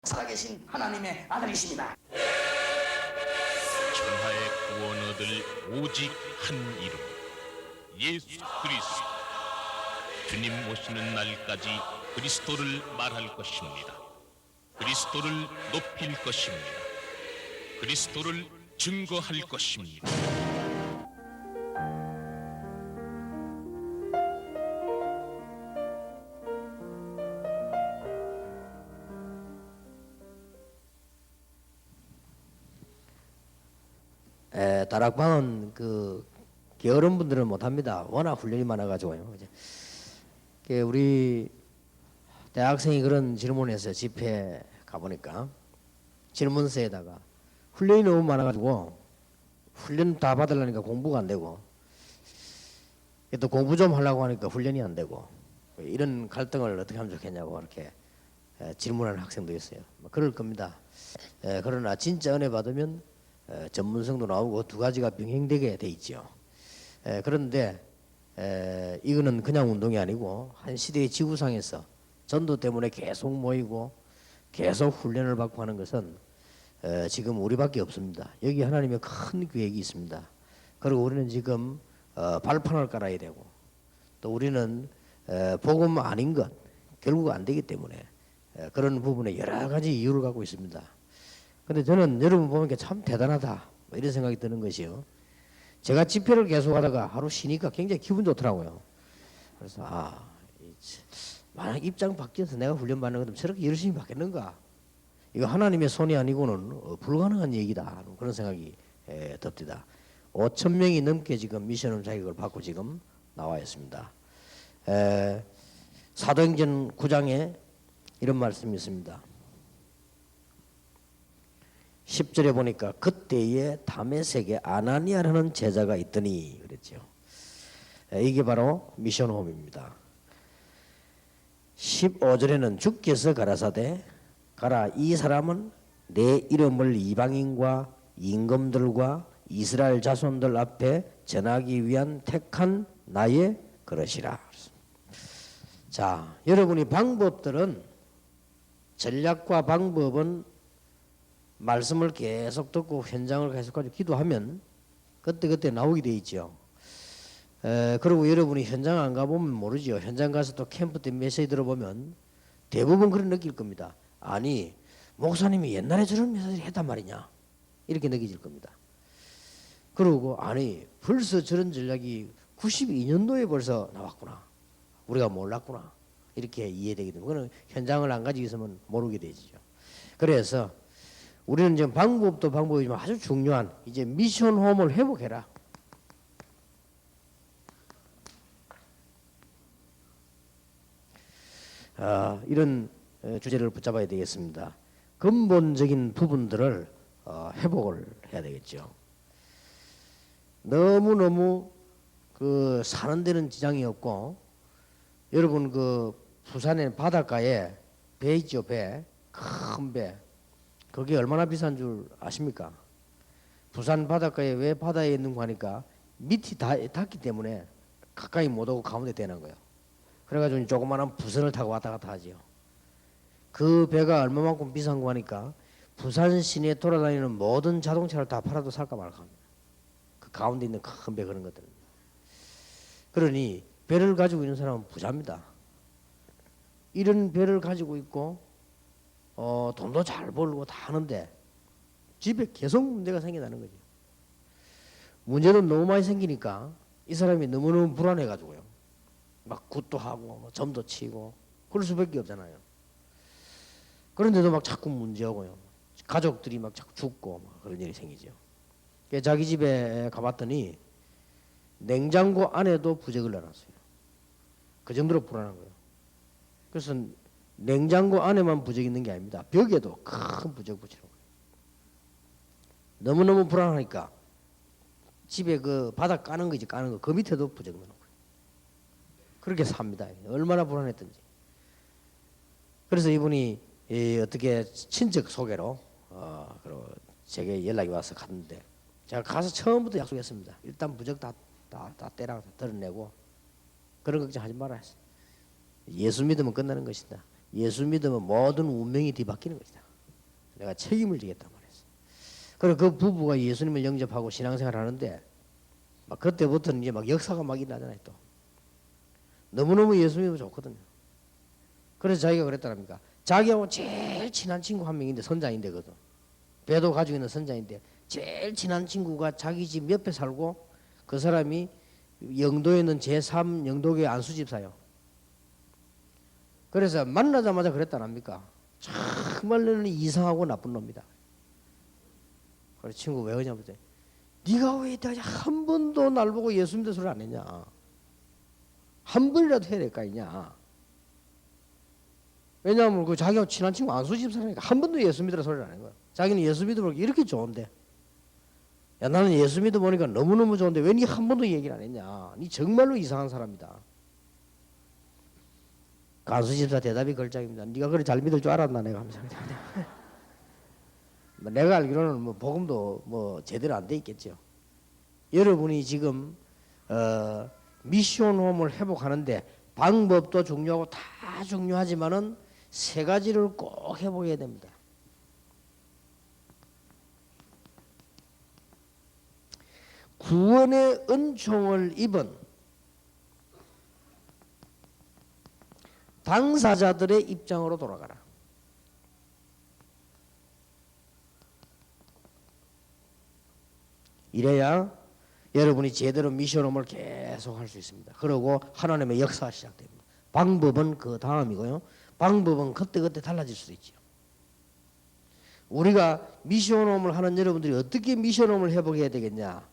살아계신 하나님의 아들이십니다. 천하의 구원 얻을 오직 한 이름, 예수 그리스도. 주님 오시는 날까지 그리스도를 말할 것입니다. 그리스도를 높일 것입니다. 그리스도를 증거할 것입니다. 다락방은 그 게으른 분들은 못합니다. 워낙 훈련이 많아가지고요. 우리 대학생이 그런 질문에서 집회 가보니까 질문서에다가 훈련이 너무 많아가지고 훈련 다 받으려니까 공부가 안 되고 또 공부 좀 하려고 하니까 훈련이 안 되고 이런 갈등을 어떻게 하면 좋겠냐고 이렇게 질문하는 학생도 있어요. 그럴 겁니다. 그러나 진짜 은혜 받으면 전문성도 나오고 두 가지가 병행되게 돼 있죠. 그런데 이거는 그냥 운동이 아니고 한 시대의 지구상에서 전도 때문에 계속 모이고 계속 훈련을 받고 하는 것은 지금 우리밖에 없습니다. 여기 하나님의 큰 계획이 있습니다. 그리고 우리는 지금 발판을 깔아야 되고 또 우리는 복음 아닌 것 결국 안 되기 때문에 그런 부분에 여러 가지 이유를 갖고 있습니다. 근데 저는 여러분 보면 참 대단하다 이런 생각이 드는 것이요. 제가 집회를 계속 하다가 하루 쉬니까 굉장히 기분 좋더라고요. 그래서 만약 입장 바뀌어서 내가 훈련받는 것도 저렇게 열심히 받겠는가? 이거 하나님의 손이 아니고는 불가능한 얘기다. 그런 생각이 듭니다. 5천 명이 넘게 지금 미션홈 자격을 받고 지금 나와 있습니다. 사도행전 9장에 이런 말씀이 있습니다. 10절에 보니까 그때에 다메섹에 아나니아라는 제자가 있더니 그랬죠. 이게 바로 미션홈입니다. 15절에는 주께서 가라사대 가라, 이 사람은 내 이름을 이방인과 임금들과 이스라엘 자손들 앞에 전하기 위한 택한 나의 그릇이라. 자, 여러분이 방법들은 전략과 방법은 말씀을 계속 듣고 현장을 계속 가지고 기도하면 그때그때 나오게 돼 있죠. 그리고 여러분이 현장 안 가보면 모르죠. 현장 가서 또 캠프 때 메시지 들어보면 대부분 그런 느낄 겁니다. 아니 목사님이 옛날에 저런 메시지를 했단 말이냐 이렇게 느껴질 겁니다. 그리고 아니 벌써 저런 전략이 92년도에 벌써 나왔구나, 우리가 몰랐구나 이렇게 이해되게 됩니다. 그거는 현장을 안 가지고 있으면 모르게 되죠. 그래서 우리는 지금 방법도 방법이지만 아주 중요한 이제 미션홈을 회복해라. 이런 주제를 붙잡아야 되겠습니다. 근본적인 부분들을 회복을 해야 되겠죠. 너무너무 그 사는 데는 지장이 없고, 여러분 그 부산의 바닷가에 배 있죠. 배, 큰 배. 그게 얼마나 비싼 줄 아십니까? 부산 바닷가에 왜 바다에 있는 거 하니까 밑이 닿기 때문에 가까이 못 오고 가운데 되는 거예요. 그래가지고 조그마한 부선을 타고 왔다 갔다 하지요. 그 배가 얼마만큼 비싼 거 하니까 부산 시내에 돌아다니는 모든 자동차를 다 팔아도 살까 말까 합니다. 그 가운데 있는 큰 배 그런 것들. 그러니 배를 가지고 있는 사람은 부자입니다. 이런 배를 가지고 있고 돈도 잘 벌고 다 하는데 집에 계속 문제가 생겨나는 거죠. 문제도 너무 많이 생기니까 이 사람이 너무너무 불안해가지고요. 막 굿도 하고 점도 치고 그럴 수밖에 없잖아요. 그런데도 막 자꾸 문제하고요. 가족들이 막 자꾸 죽고 막 그런 일이 생기죠. 자기 집에 가봤더니 냉장고 안에도 부적을 넣어놨어요. 그 정도로 불안한 거예요. 그래서 냉장고 안에만 부적 있는 게 아닙니다. 벽에도 큰 부적 붙이는 거예요. 너무너무 불안하니까 집에 그 바닥 까는 거지, 까는 거. 그 밑에도 부적 넣는 거예요. 그렇게 삽니다. 얼마나 불안했던지. 그래서 이분이 어떻게 친척 소개로 그리고 제게 연락이 와서 갔는데 제가 가서 처음부터 약속했습니다. 일단 부적 다 떼라 덜어내고 그런 걱정하지 말아 했어요. 예수 믿으면 끝나는 것이다. 예수 믿으면 모든 운명이 뒤바뀌는 것이다. 내가 책임을 지겠다 말했어. 그리고 그 부부가 예수님을 영접하고 신앙생활 하는데 막 그때부터는 이제 막 역사가 막 일어나잖아요. 또 너무너무 예수님이 좋거든요. 그래서 자기가 그랬다랍니까? 자기하고 제일 친한 친구 한 명인데 선자인데거든. 배도 가지고 있는 선자인데 제일 친한 친구가 자기 집 옆에 살고 그 사람이 영도에 있는 제3 영도교회 안수집사요. 그래서 만나자마자 그랬다랍니까? 정말 너는 이상하고 나쁜 놈이다. 그래서 친구 왜 그러냐면 네가 왜 한 번도 날 보고 예수 믿는 소리 안 했냐? 한 번이라도 해야 될 거 아니냐? 왜냐하면 그 자기가 친한 친구 안수집사니까 한 번도 예수 믿으라 소리를 안 한 거야. 자기는 예수 믿어보니까 이렇게 좋은데, 야 나는 예수 믿어보니까 너무너무 좋은데 왜 니 한 번도 얘기를 안 했냐? 니 정말로 이상한 사람이다. 그 안수집사 대답이 걸작입니다. 네가 그래 잘 믿을 줄 알았나 내가 하면서. 내가 알기로는 뭐 복음도 뭐 제대로 안 돼 있겠죠. 여러분이 지금 미션홈을 회복하는데 방법도 중요하고 다 중요하지만은 세 가지를 꼭 회복해야 됩니다. 구원의 은총을 입은 당사자들의 입장으로 돌아가라. 이래야 여러분이 제대로 미션홈을 계속 할 수 있습니다. 그리고 하나님의 역사가 시작됩니다. 방법은 그 다음이고요. 방법은 그때그때 달라질 수도 있죠. 우리가 미션홈을 하는 여러분들이 어떻게 미션홈을 회복해야 되겠냐?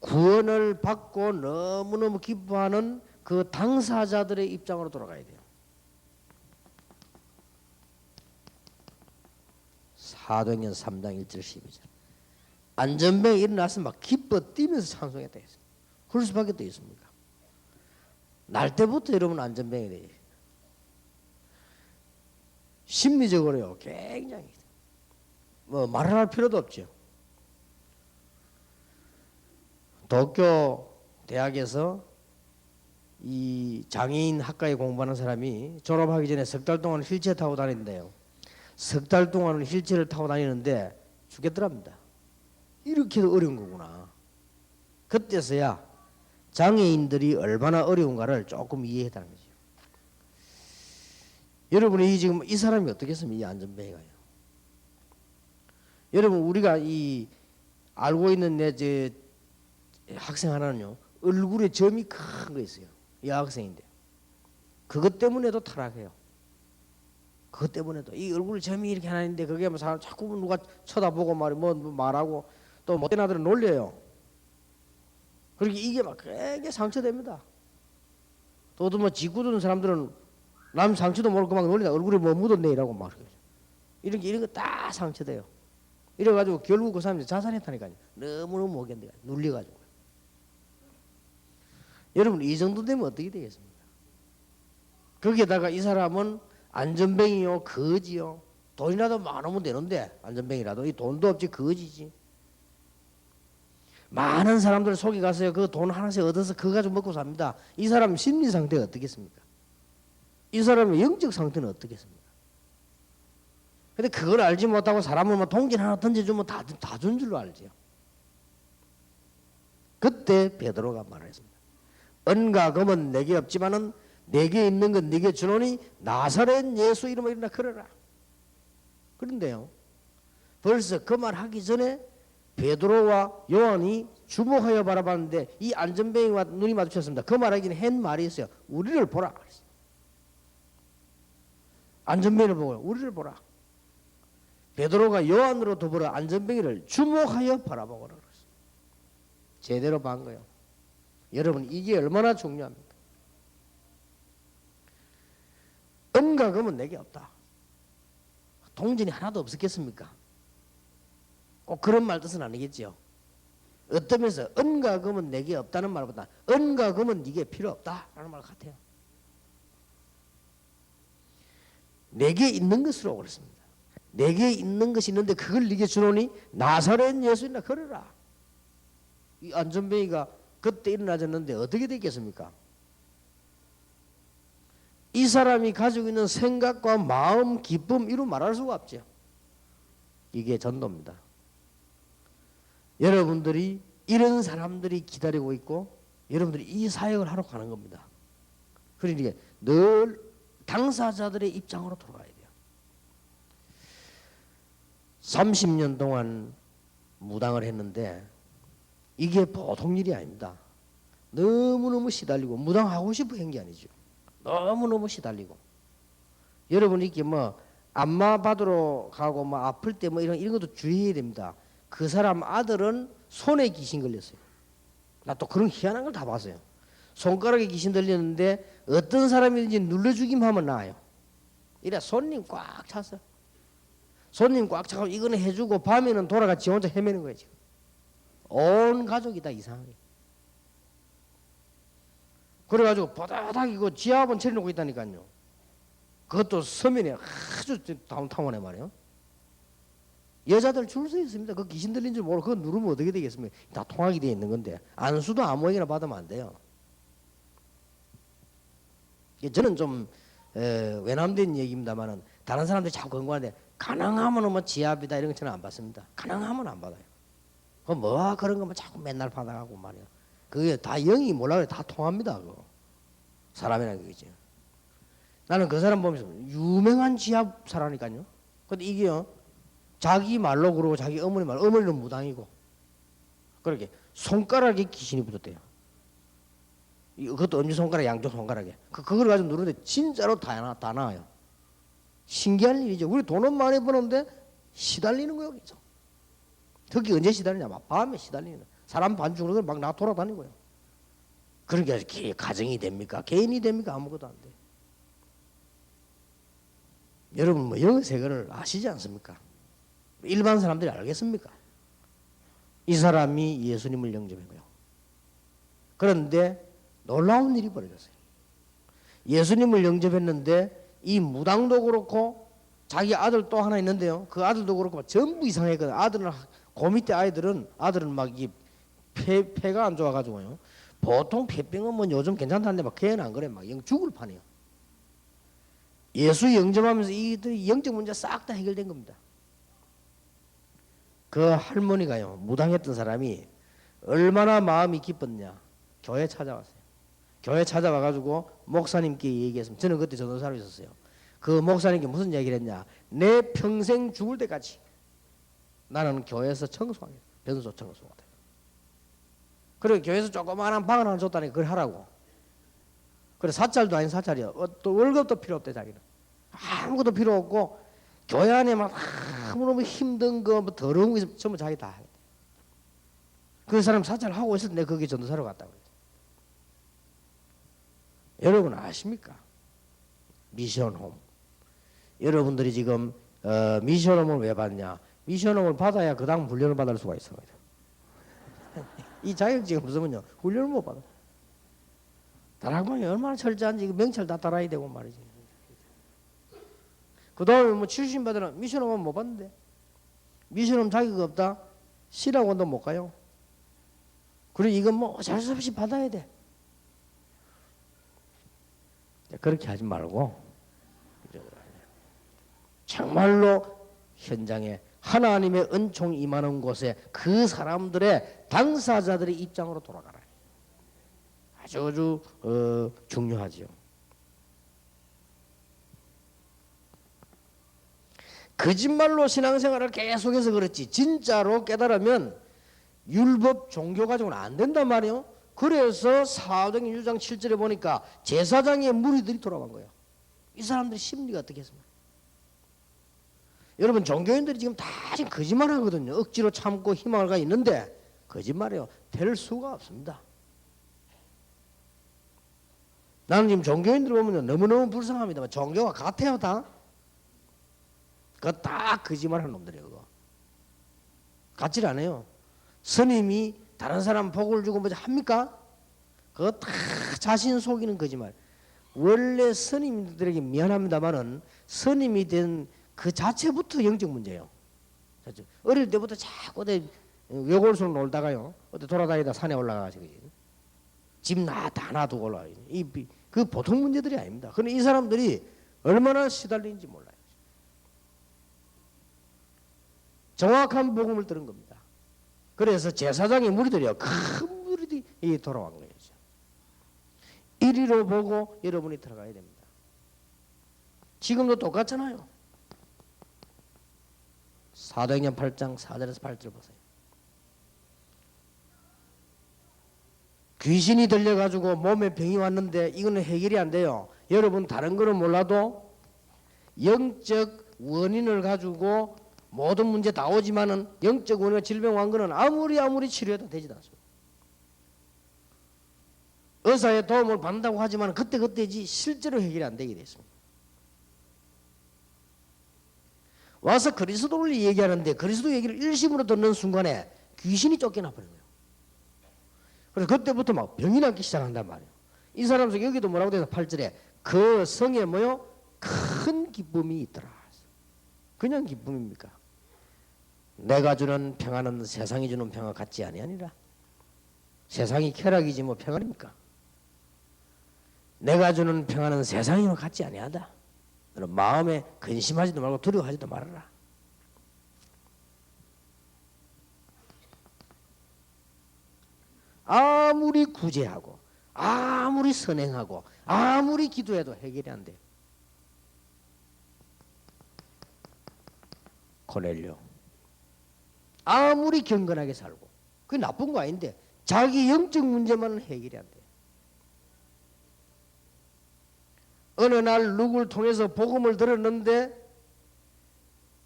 구원을 받고 너무너무 기뻐하는 그 당사자들의 입장으로 돌아가야 돼요. 사도행전 3장 1절 12절. 안전병이 일어나서 막 기뻐 뛰면서 찬송했다 했어요. 그럴 수밖에 또 있습니까? 날 때부터 여러분 안전병이 돼요. 심리적으로요 굉장히 뭐 말할 필요도 없죠. 도쿄 대학에서 이 장애인 학과에 공부하는 사람이 졸업하기 전에 석 달 동안 휠체어 타고 다니는데요. 석 달 동안은 휠체어를 타고 다니는데 죽겠더랍니다. 이렇게도 어려운 거구나. 그때서야 장애인들이 얼마나 어려운가를 조금 이해했다는 거죠. 여러분이 지금 이 사람이 어떻겠습니까? 이 안전뱅이가요. 여러분 우리가 이 알고 있는 내 학생 하나는요 얼굴에 점이 큰 거 있어요. 이 학생인데 그것 때문에도 타락해요. 그것 때문에도 이 얼굴 점이 이렇게 하나 있는데 그게 뭐 사람 자꾸 누가 쳐다보고 뭐 말하고 또 못된 아들은 놀려요. 그렇게 이게 막 되게 상처됩니다. 또 뭐 짓궂은 사람들은 남 상처도 모르고 막 놀린다. 얼굴에 뭐 묻었네 이라고 막 이런 거 다 상처돼요. 이래가지고 결국 그 사람이 자살했다니까요. 너무너무 못 견뎌요. 눌려가지고. 여러분 이 정도 되면 어떻게 되겠습니까? 거기에다가 이 사람은 안전뱅이요 거지요. 돈이라도 많으면 되는데 안전뱅이라도 이 돈도 없지 거지지. 많은 사람들 속에 가서요 그 돈 하나씩 얻어서 그거 가지고 먹고 삽니다. 이 사람 심리 상태가 어떻겠습니까? 이 사람의 영적 상태는 어떻겠습니까? 근데 그걸 알지 못하고 사람을 뭐 동전 하나 던져주면 다 준 줄로 알지요. 그때 베드로가 말했습니다. 은과 금은 내게 없지만은 내게 있는 건 네게 주노니 나사렛 예수 이름으로 일어나 걸어라. 그런데요 벌써 그 말 하기 전에 베드로와 요한이 주목하여 바라봤는데 이 안전뱅이와 눈이 마주쳤습니다. 그 말하기는 한 말이 있어요. 우리를 보라. 안전뱅이를 보고 우리를 보라. 베드로가 요한으로 더불어 안전뱅이를 주목하여 바라보거라. 제대로 본 거예요. 여러분 이게 얼마나 중요합니까? 은과 금은 내게 없다. 동전이 하나도 없었겠습니까? 꼭 그런 말 뜻은 아니겠죠. 어떤 면에서 은과 금은 내게 없다는 말보다 은과 금은 네게 필요 없다라는 말 같아요. 내게 있는 것으로 그렇습니다. 내게 있는 것이 있는데 그걸 네게 주노니 나사렛 예수님이나 걸어라. 이 안전뱅이가 그때 일어나졌는데 어떻게 됐겠습니까? 이 사람이 가지고 있는 생각과 마음, 기쁨 이루 말할 수가 없죠. 이게 전도입니다. 여러분들이 이런 사람들이 기다리고 있고 여러분들이 이 사역을 하러 가는 겁니다. 그러니까 늘 당사자들의 입장으로 돌아가야 돼요. 30년 동안 무당을 했는데 이게 보통 일이 아닙니다. 너무너무 시달리고 무당하고 싶어 한 게 아니죠. 너무너무 시달리고 여러분 이렇게 뭐 안마 받으러 가고 뭐 아플 때 뭐 이런 것도 주의해야 됩니다. 그 사람 아들은 손에 귀신 걸렸어요. 나 또 그런 희한한 걸 다 봤어요. 손가락에 귀신 들렸는데 어떤 사람이든지 눌러주기만 하면 나아요. 이래 손님 꽉 찼어. 손님 꽉 차고 이거는 해주고 밤에는 돌아가 지 혼자 헤매는 거예요. 지금 온 가족이 다 이상하게. 그래가지고 보다닥 이거 지하번 처리놓고 있다니까요. 그것도 서면에 아주 다운타운에 말이에요. 여자들 줄 서 있습니다. 그 귀신 들린 줄 모르고 그거 누르면 어떻게 되겠습니까? 다 통하게 되어 있는 건데 안수도 아무에게나 받으면 안 돼요. 저는 좀 외람된 얘기입니다만은 다른 사람들이 자꾸 권고하는데 가능하면 뭐 지압이다 이런 거 저는 안 받습니다. 가능하면 안 받아요. 뭐 그런 거만 자꾸 맨날 받아가고 말이야. 그게 다 영이 몰라 그래 다 통합니다. 그거 사람이라는 거지. 나는 그 사람 보면서 유명한 지압사라니까요. 근데 이게요 자기 말로 그러고 자기 어머니 말, 어머니는 무당이고 그렇게 손가락에 귀신이 붙었대요. 그것도 엄지손가락 양쪽 손가락에 그걸 가지고 누르는데 진짜로 다 나와요. 신기한 일이죠. 우리 돈은 많이 버는데 시달리는 거예요. 계속. 특히 언제 시달리냐 막 밤에 시달리는 거예요. 사람 반 죽는 막 나 돌아다니고요. 그러니까 가정이 됩니까? 개인이 됩니까? 아무것도 안 돼. 여러분 뭐 이런 세계를 아시지 않습니까? 일반 사람들이 알겠습니까? 이 사람이 예수님을 영접했고요. 그런데 놀라운 일이 벌어졌어요. 예수님을 영접했는데 이 무당도 그렇고 자기 아들 또 하나 있는데요. 그 아들도 그렇고 전부 이상했거든. 아들은 그 밑에 아들은 막 이 폐가 안 좋아가지고요. 보통 폐병은 뭐 요즘 괜찮다는데 막 걔는 안 그래. 막 죽을 판이에요. 예수 영접하면서 이들이 영적 문제 싹 다 해결된 겁니다. 그 할머니가요 무당했던 사람이 얼마나 마음이 기뻤냐. 교회 찾아왔어요. 교회 찾아와가지고 목사님께 얘기했습니다. 저는 그때 전도사로 있었어요. 그 목사님께 무슨 얘기를 했냐. 내 평생 죽을 때까지 나는 교회에서 청소하겠다. 변소 청소하겠다. 그래 교회에서 조그마한 방 하나 줬다니 그걸 하라고. 그래 사찰도 아닌 사찰이야. 또 월급도 필요 없대 자기는. 아무것도 필요 없고 교회 안에 막 너무 힘든 거 뭐 더러운 거 있으면 전부 자기 다 해. 그 사람 사찰하고 있을 때 내가 거기 전도사로 갔다고 그랬어. 여러분 아십니까? 미션홈. 여러분들이 지금 미션홈을 왜 받냐? 미션홈을 받아야 그 다음 훈련을 받을 수가 있어요. 이 자격증 없으면요 훈련을 못 받아. 다락방이 얼마나 철저한지 명찰 다 따라야 되고 말이지. 그 다음에 뭐 출신 받으라 미션홈은 못 받는데 미션홈 자격 없다 시락원도 못 가요. 그리고 이건 뭐 어쩔 수 없이 받아야 돼. 그렇게 하지 말고 정말로 현장에 하나님의 은총이 임하는 곳에 그 사람들의 당사자들의 입장으로 돌아가라. 아주 중요하지요. 거짓말로 신앙생활을 계속해서 그렇지 진짜로 깨달으면 율법 종교 가지고는 안 된단 말이에요. 그래서 사도행전 6장 7절에 보니까 제사장의 무리들이 돌아간 거예요. 이 사람들의 심리가 어떻겠습니까? 여러분 종교인들이 지금 다 지금 거짓말 하거든요. 억지로 참고 희망을 가 있는데 거짓말이에요. 될 수가 없습니다. 나는 지금 종교인들 보면 너무너무 불쌍합니다만 종교가 같아요 다. 그거 다 거짓말 하는 놈들이에요. 그거. 같질 않아요. 스님이 다른 사람 복을 주고 뭐 합니까? 그거 다 자신 속이는 거짓말. 원래 스님들에게 미안합니다만은 스님이 된 그 자체부터 영적 문제예요. 어릴 때부터 자꾸 외골수로 놀다가요. 어디 돌아다니다 산에 올라가가지고 집 다 놔두고 올라가요. 그 보통 문제들이 아닙니다. 그런데 이 사람들이 얼마나 시달리는지 몰라요. 정확한 복음을 들은 겁니다. 그래서 제사장의 무리들이요, 큰 무리들이 돌아온 거예요. 이리로 보고 여러분이 들어가야 됩니다. 지금도 똑같잖아요. 사도행전 8장 4절에서 8절 보세요. 귀신이 들려가지고 몸에 병이 왔는데 이거는 해결이 안 돼요. 여러분 다른 거는 몰라도 영적 원인을 가지고 모든 문제 다 오지만은 영적 원인과 질병 온 거는 아무리 치료해도 되지도 않습니다. 의사의 도움을 받는다고 하지만 그때지 실제로 해결이 안 되게 됐습니다. 와서 그리스도를 얘기하는데 그리스도 얘기를 일심으로 듣는 순간에 귀신이 쫓겨나 버린 거예요. 그래서 그때부터 막 병이 나기 시작한단 말이에요. 이 사람 속 여기도 뭐라고 돼서 8절에 그 성에 뭐요? 큰 기쁨이 있더라. 그냥 기쁨입니까? 내가 주는 평안은 세상이 주는 평안 같지 아니하니라. 세상이 쾌락이지 뭐 평안입니까? 내가 주는 평안은 세상이와 같지 아니하다. 너는 마음에 근심하지도 말고 두려워하지도 말아라. 아무리 구제하고 아무리 선행하고 아무리 기도해도 해결이 안 돼. 코넬료 아무리 경건하게 살고 그게 나쁜 거 아닌데 자기 영적 문제만은 해결이 안 돼. 어느 날 누구를 통해서 복음을 들었는데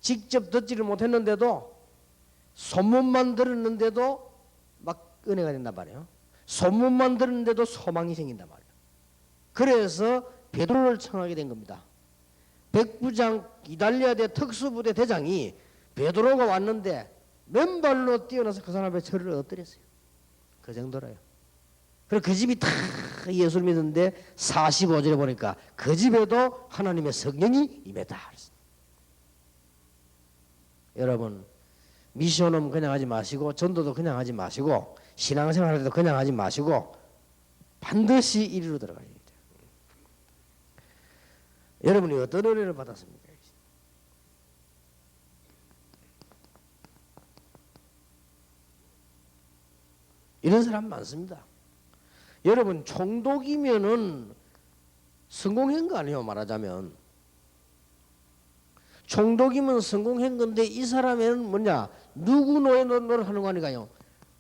직접 듣지를 못했는데도 소문만 들었는데도 막 은혜가 된단 말이에요. 소문만 들었는데도 소망이 생긴단 말이에요. 그래서 베드로를 청하게 된 겁니다. 백부장 이달리아 대 특수부대 대장이 베드로가 왔는데 맨발로 뛰어나서 그 사람 앞에 절을 엎드렸어요. 그 정도로요. 그래서 그 집이 다 예수를 믿었는데 45절에 보니까 그 집에도 하나님의 성령이 임했다. 여러분 미션은 그냥 하지 마시고 전도도 그냥 하지 마시고 신앙생활 할 때도 그냥 하지 마시고 반드시 이리로 들어가야 돼요. 여러분이 어떤 은혜를 받았습니까? 이런 사람 많습니다. 여러분 총독이면은 성공한 거 아니에요. 말하자면 총독이면 성공한 건데 이 사람에는 뭐냐 누구 노예 노릇 하는 거 아니까요.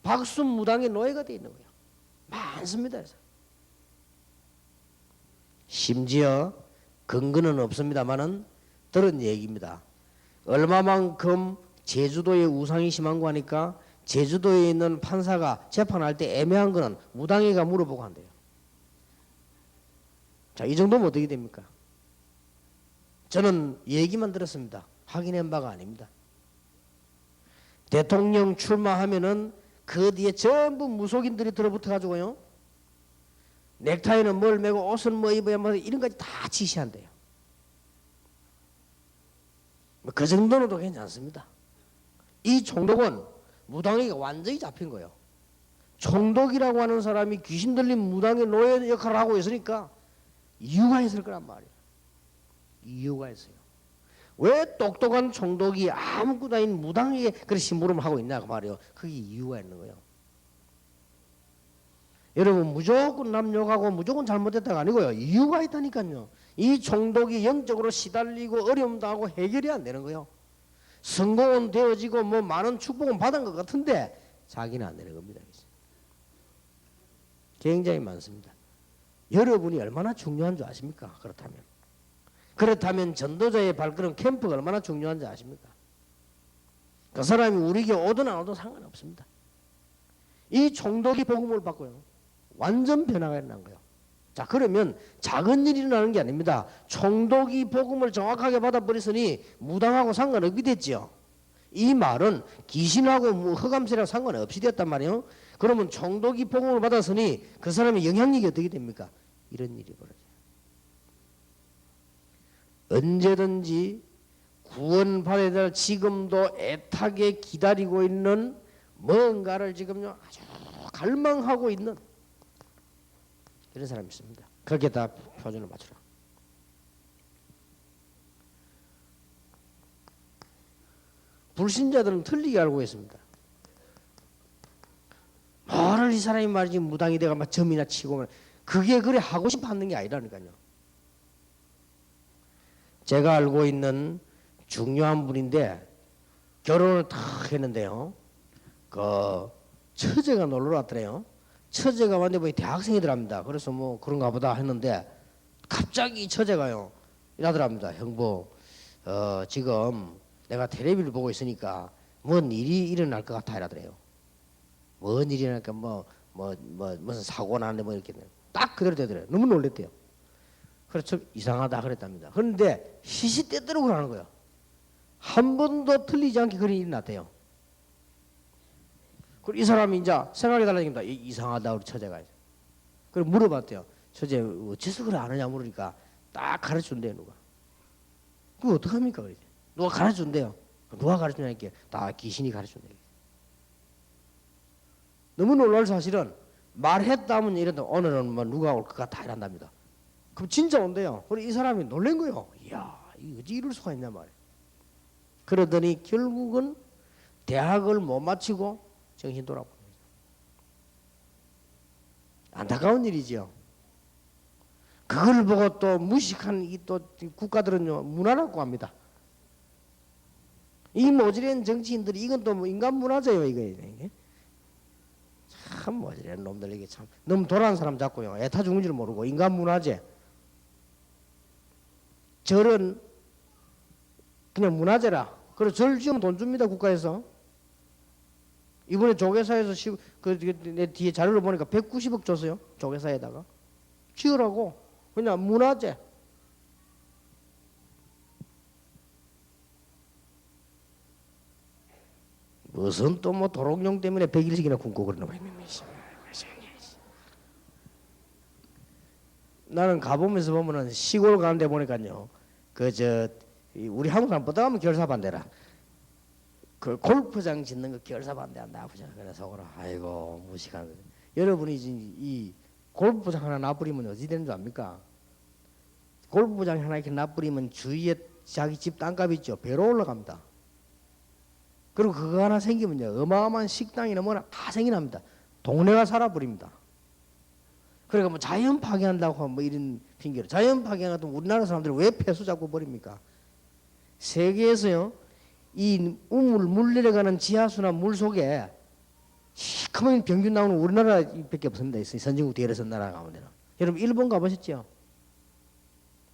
박순 무당의 노예가 돼 있는 거예요. 많습니다. 심지어 근거는 없습니다만은 들은 얘기입니다. 얼마만큼 제주도에 우상이 심한 거 하니까 제주도에 있는 판사가 재판할 때 애매한 거는 무당이가 물어보고 한대요. 자, 이 정도면 어떻게 됩니까? 저는 얘기만 들었습니다. 확인한 바가 아닙니다. 대통령 출마하면은 그 뒤에 전부 무속인들이 들어붙어 가지고요. 넥타이는 뭘 매고 옷은 뭐 입어야 뭐 이런 까지 다 지시한대요. 그 정도는 괜찮습니다. 이 총독은 무당이가 완전히 잡힌 거예요. 총독이라고 하는 사람이 귀신 들린 무당의 노예 역할을 하고 있으니까 이유가 있을 거란 말이에요. 이유가 있어요. 왜 똑똑한 총독이 아무것도 아닌 무당에게 그런 심부름을 하고 있냐 그 말이에요. 그게 이유가 있는 거예요. 여러분 무조건 남 욕하고 무조건 잘못했다가 아니고요. 이유가 있다니까요. 이 총독이 영적으로 시달리고 어려움 당하고 해결이 안 되는 거예요. 성공은 되어지고 뭐 많은 축복은 받은 것 같은데 자기는 안 되는 겁니다. 굉장히 많습니다. 여러분이 얼마나 중요한 줄 아십니까? 그렇다면 전도자의 발걸음 캠프가 얼마나 중요한지 아십니까? 그 사람이 우리에게 오든 안 오든 상관없습니다. 이 총독이 복음을 받고요. 완전 변화가 일어난 거예요. 자, 그러면 작은 일이 일어나는 게 아닙니다. 총독이 복음을 정확하게 받아버렸으니 무당하고 상관없게 됐죠. 이 말은 귀신하고 뭐 흑암세랑 상관없이 됐단 말이에요. 그러면 총독이 복음을 받았으니 그 사람의 영향력이 어떻게 됩니까? 이런 일이 벌어져요. 언제든지 구원받아야 될 지금도 애타게 기다리고 있는 뭔가를 지금요 아주 갈망하고 있는 이런 사람이 있습니다. 거기에다 표준을 맞추라. 불신자들은 틀리게 알고 있습니다. 뭐를 이 사람이 말이지 무당이 돼가 막 점이나 치고 그게 그래 하고 싶어 하는 게 아니라니까요. 제가 알고 있는 중요한 분인데 결혼을 탁 했는데요. 그 처제가 놀러 왔더래요. 처제가 완전 뭐 대학생이더랍니다. 그래서 뭐 그런가 보다 했는데 갑자기 처제가요 이러더랍니다. 형부 지금 내가 텔레비를 보고 있으니까 뭔 일이 일어날 것 같아 이러더래요. 뭔 일이 일어날까 무슨 사고 나는데 뭐 이렇게 딱 그대로 되더래요. 너무 놀랬대요. 그래서 좀 이상하다 그랬답니다. 그런데 시시때때로 그러는 거예요. 한 번도 틀리지 않게 그런 일이 났대요. 그리고 이 사람이 이제 생각이 달라집니다. 이상하다 우리 처제가. 그래 물어봤대요. 처제 어째서 그래 안 하냐 물으니까 딱 가르쳐준대요 누가. 그거 어떡합니까 그러지? 누가 가르쳐준대요. 누가 가르쳐주냐니까 다 귀신이 가르쳐준대요. 너무 놀랄 사실은 말했다면 이런다. 오늘은 뭐 누가 올 것 같아 이란답니다. 그럼 진짜 온대요. 그리고 이 사람이 놀란 거예요. 이야 어찌 이럴 수가 있냐 말이에요. 그러더니 결국은 대학을 못 마치고 정신 돌아버립니다. 안타까운 일이죠. 그걸 보고 또 무식한 이 또 국가들은요 문화라고 합니다. 이 모질한 정치인들이 이건 또 뭐 인간 문화죠 이게. 참 모질한 놈들 이게 참 너무 돌아간 사람 잡고요 애타 죽는 줄 모르고 인간 문화재. 절은 그냥 문화재라. 그래서 절 지으면 돈 줍니다 국가에서. 이번에 조계사에서 내 뒤에 자료를 보니까 190억 줬어요 조계사에다가 지으라고. 그냥 문화재. 무슨 또 뭐 도롱뇽 때문에 100일씩이나 굶고 그러는 거야. 나는 가보면서 보면은 시골 가는데 보니까요 우리 한국 사람 보다 가면 결사반대라. 그 골프장 짓는 거 결사반대한다. 그래서 아이고 무식한 거. 여러분이 이 골프장 하나 놔버리면 어찌 되는 줄 압니까? 골프장 하나 이렇게 놔버리면 주위에 자기 집 땅값 있죠. 배로 올라갑니다. 그리고 그거 하나 생기면요 어마어마한 식당이나 뭐나 다 생겨납니다. 동네가 살아버립니다. 그러니까 뭐 자연 파괴한다고 뭐 이런 핑계로 자연 파괴하면 우리나라 사람들이 왜 폐수 자꾸 버립니까? 세계에서요 이 물 내려가는 지하수나 물 속에 시커먼 병균 나오는 우리나라밖에 없습니다. 선진국 대열선 나라 가운데는. 여러분 일본 가보셨죠?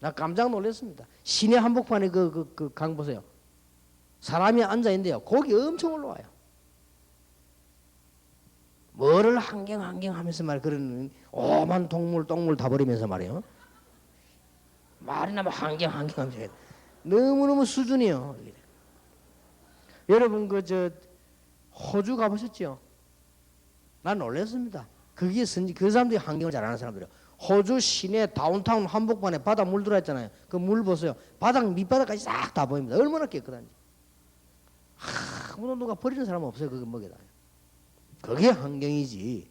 나 깜짝 놀랐습니다. 시내 한복판에 그 강 보세요. 사람이 앉아 있는데요. 거기 엄청 올라와요. 뭐를 환경 하면서 말 그런 오만 똥물 다 버리면서 말이에요. 말이나 뭐 환경 하면서 너무너무 수준이요. 여러분 호주 가보셨죠? 난 놀랐습니다. 그게 그 사람들이 환경을 잘 아는 사람들이에요. 호주 시내 다운타운 한복판에 바다 물 들어있잖아요. 그 물 보세요. 바닥 밑바닥까지 싹 다 보입니다. 얼마나 깨끗한지. 아무도 누가 버리는 사람은 없어요. 그거 먹여다. 그게 환경이지.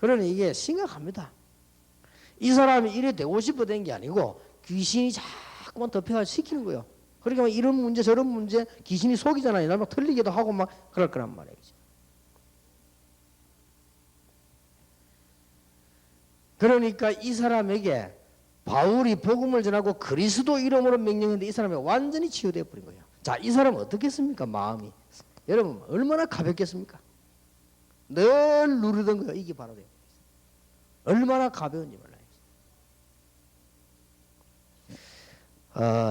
그러니 이게 심각합니다. 이 사람이 이래 되고 싶어 된 게 아니고 귀신이 자꾸만 덮여가 시키는 거예요. 그러니까 이런 문제 저런 문제 귀신이 속이잖아요. 날 막 틀리기도 하고 막 그럴 거란 말이에요. 그러니까 이 사람에게 바울이 복음을 전하고 그리스도 이름으로 명령했는데 이 사람이 완전히 치유되어 버린 거예요. 자, 이 사람은 어떻겠습니까? 마음이. 여러분 얼마나 가볍겠습니까? 늘 누르던 거예요. 이게 바로 돼요. 얼마나 가벼운지 몰라요.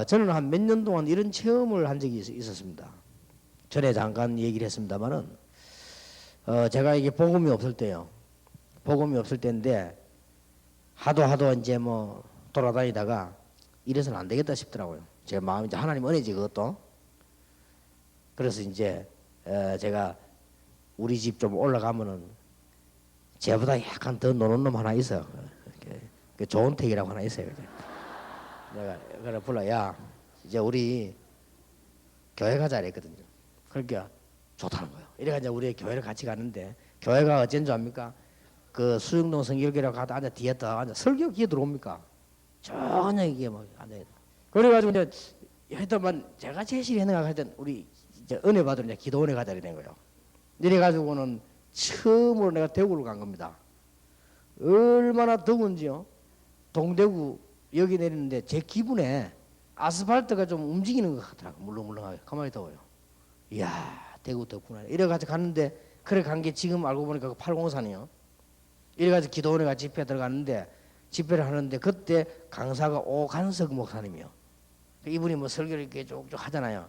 저는 한 몇 년 동안 이런 체험을 한 적이 있었습니다. 전에 잠깐 얘기를 했습니다만은 제가 이게 복음이 없을 때요. 복음이 없을 때인데 하도 이제 뭐 돌아다니다가 이래서는 안 되겠다 싶더라고요. 제 마음이 이제 하나님 은혜지 그것도. 그래서 이제 제가 우리 집 좀 올라가면은 제보다 약간 더 노는 놈 하나 있어요. 그 조은택이라고 하나 있어요. 내가 그래 불러 야 이제 우리 교회 가자 이랬거든요. 그러니까 좋다는 거예요. 이래가 이제 우리 교회를 같이 가는데 교회가 어쩐 줄 압니까? 그 수영동 성결교라고 가다 앉아 뒤에 딱 앉아 설교 기에 들어옵니까? 전혀 이게 막 앉아 있다. 그래가지고 이제 하여튼 제가 제일 싫어했는가 하여튼 우리 이제 은혜 받으러 이제 기도원에 가자리 된 거예요. 이래가지고는 처음으로 내가 대구를 간 겁니다. 얼마나 더운지요. 동대구 여기 내리는데 제 기분에 아스팔트가 좀 움직이는 것 같더라고. 물렁물렁하게 가만히 더워요. 이야 대구 덥구나. 이래가지고 갔는데 그래 간 게 지금 알고 보니까 그 팔공산이요. 이래가지고 기도원에 가 집회 들어갔는데 집회를 하는데 그때 강사가 오간석 목사님이요. 이분이 뭐 설교를 이렇게 쭉쭉 하잖아요.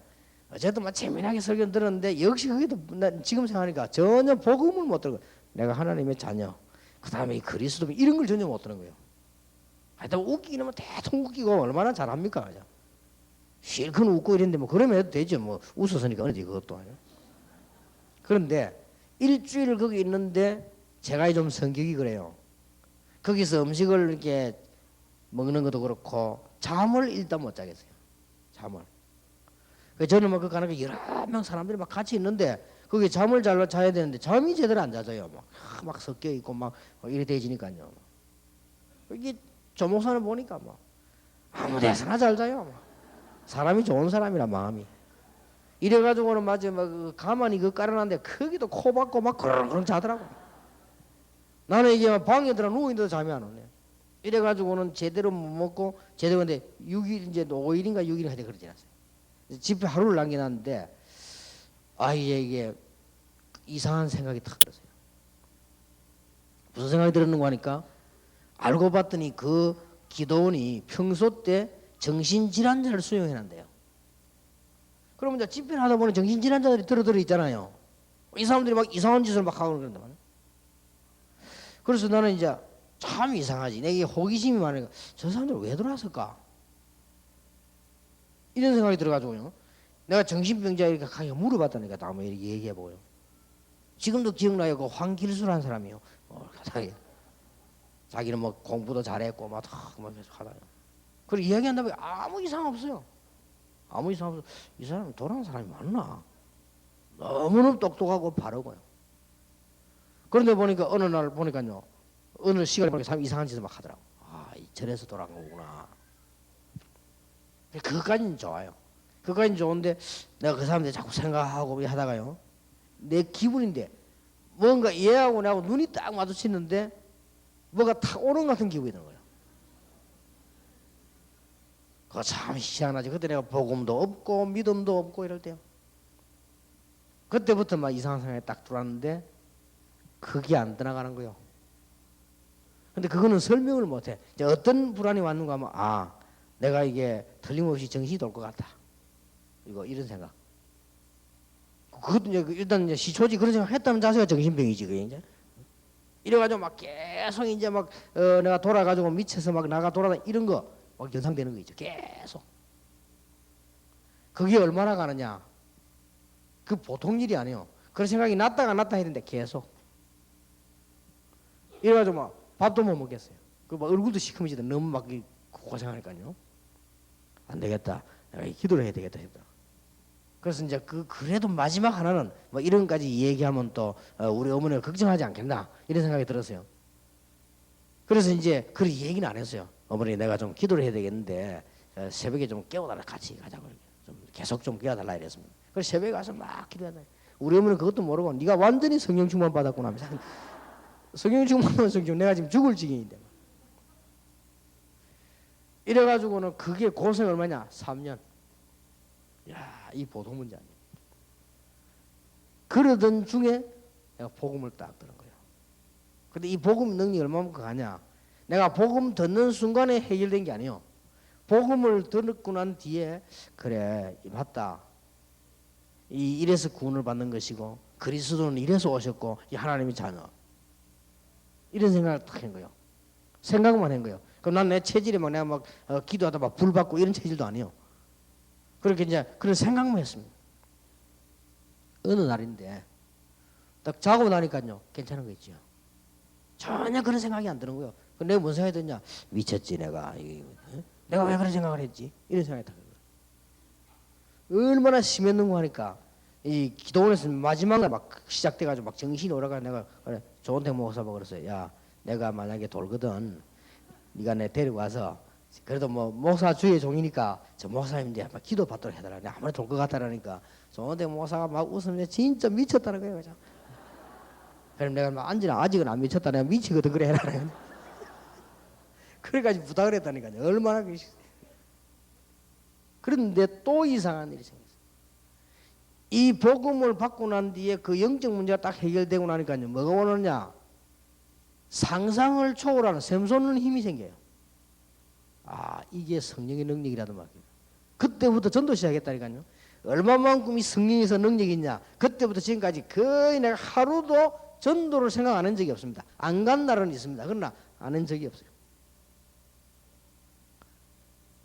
어쨌든 막 재미나게 설교 들었는데 역시 그게도 지금 생각하니까 전혀 복음을 못 들고 내가 하나님의 자녀 그 다음에 이 그리스도 이런 걸 전혀 못 들은 거예요. 하여튼 웃기기는 뭐 대통 웃기고 얼마나 잘합니까 그죠? 실컷 웃고 이랬는데 뭐 그러면 해도 되죠. 뭐 웃었으니까 어디 그것도 아니에요. 그런데 일주일 거기 있는데 제가 좀 성격이 그래요. 거기서 음식을 이렇게 먹는 것도 그렇고 잠을 일단 못 자겠어요. 잠을. 저는 막 그 가는 게 여러 명 사람들이 막 같이 있는데 거기 잠을 잘 자야 되는데 잠이 제대로 안 자져요. 막 섞여 있고 막 이래 되지니까요. 이게 조목사를 보니까 막 아무 데서나 잘 자요. 막. 사람이 좋은 사람이라 마음이. 이래가지고는 맞아 막 가만히 그 깔아놨는데 거기도 코 박고 막 그렁그렁 자더라고. 나는 이게 막 방에 들어 누워 있는데도 잠이 안 오네. 이래가지고는 제대로 못 먹고 제대로 근데 6일 이제 5일인가 6일 하여튼 그러지 않았어요. 집회 하루를 남겨놨는데 이게 이상한 생각이 탁 들었어요. 무슨 생각이 들었는가 하니까 알고 봤더니 그 기도원이 평소 때 정신질환자를 수용해놨대요. 그러면 이제 집회를 하다 보니 정신질환자들이 들어 있잖아요. 이 사람들이 막 이상한 짓을 막 하고 그런단 말이에요. 그래서 나는 이제 참 이상하지. 내게 호기심이 많으니까 저 사람들 왜 들어왔을까? 이런 생각이 들어가지고요. 내가 정신병자 이렇게 가서 물어봤다니까 다음에 이렇게 얘기해보고요. 지금도 기억나요. 그 황길수라는 사람이요. 자기는 뭐 공부도 잘했고 막 계속 하다요. 그리고 이야기한다 보니 아무 이상 없어요. 아무 이상 없어. 이 사람은 돌아온 사람이 맞나? 너무너무 똑똑하고 바르고요. 그런데 보니까 어느 날 보니까요. 어느 시간에 보니까 참 이상한 짓을 막 하더라고. 저래서 돌아간 거구나. 그것까지는 좋아요. 그것까지는 좋은데 내가 그 사람들 자꾸 생각하고 하다가요. 내 기분인데 뭔가 얘하고 나하고 눈이 딱 마주치는데 뭐가 탁 오는 같은 기분이 드는 거예요. 그거 참 희한하지. 그때 내가 복음도 없고 믿음도 없고 이럴 때요. 그때부터 막 이상한 생각이 딱 들어왔는데 그게 안 떠나가는 거예요. 근데 그거는 설명을 못해. 이제 어떤 불안이 왔는가 하면 내가 이게 틀림없이 정신이 돌 것 같다. 이런 생각. 그것도 이제 일단 이제 시초지 그런 생각 했다는 자세가 정신병이지 그게 이제. 이래가지고 막 계속 이제 막 내가 돌아가지고 미쳐서 막 나가 돌아다 이런 거 막 연상되는 거 있죠. 계속. 그게 얼마나 가느냐. 그 보통 일이 아니에요. 그런 생각이 났다 했는데 계속. 이래가지고 막 밥도 못 먹겠어요. 그 막 얼굴도 시커매지다. 너무 막 고생하니까요. 안 되겠다. 내가 기도를 해야 되겠다 싶다. 그래서 이제 그래도 마지막 하나는 뭐 이런까지 얘기하면 또 우리 어머니가 걱정하지 않겠나 이런 생각이 들었어요. 그래서 이제 그 얘기는 안 했어요. 어머니 내가 좀 기도를 해야 되겠는데 새벽에 좀 깨워달라 같이 가자고 좀 계속 좀 깨워달라 이랬습니다. 그래서 새벽에 가서 막 기도하다. 우리 어머니는 그것도 모르고 네가 완전히 성령 충만 받았구나 하면서 성령 충만하면 성령 내가 지금 죽을 지경인데 이래가지고는 그게 고생 얼마냐 3년. 야, 이 보통 문제 아니에요. 그러던 중에 내가 복음을 딱 들은 거예요. 근데 이 복음 능력이 얼마만큼 가냐? 내가 복음 듣는 순간에 해결된 게 아니에요. 복음을 듣고 난 뒤에 그래 맞다. 이래서 구원을 받는 것이고 그리스도는 이래서 오셨고 이 하나님의 자녀. 이런 생각을 딱 한 거예요. 생각만 한 거예요. 그럼 난 내 체질에 막 내가 막 기도하다 막 불 받고 이런 체질도 아니에요. 그렇게 이제 그런 생각만 했습니다. 어느 날인데 딱 자고 나니까요 괜찮은 거 있죠. 전혀 그런 생각이 안 드는 거예요. 내가 무슨 생각이 드냐? 미쳤지 내가. 내가 왜 그런 생각을 했지? 이런 생각이 딱 들어요. 얼마나 심했는가 하니까 이 기도원에서 마지막 날 막 시작돼가지고 막 정신이 오라가 내가 그래 좋은 데 먹어서 그랬어요. 야 내가 만약에 돌거든 네가 내 데리고 와서 그래도 뭐 목사 주의 종이니까 저 목사님 이제 한번 기도 받도록 해달라. 아무래도 될 것 같다라니까 정원대 목사가 막 웃으면 진짜 미쳤다는 거예요. 그죠? 그럼 내가 막 앉으라. 아직은 안 미쳤다. 내가 미치거든 그래 해라. 그래가지고 부탁을 했다니까요. 얼마나 그런데 또 이상한 일이 생겼어요. 이 복음을 받고 난 뒤에 그 영적 문제가 딱 해결되고 나니까요. 뭐가 오느냐? 상상을 초월하는 샘솟는 힘이 생겨요. 아, 이게 성령의 능력이라도 말이에요. 그때부터 전도 시작했다니까요. 얼마만큼 이 성령에서 능력이 있냐. 그때부터 지금까지 거의 내가 하루도 전도를 생각 안 한 적이 없습니다. 안 간 날은 있습니다. 그러나 안 한 적이 없어요.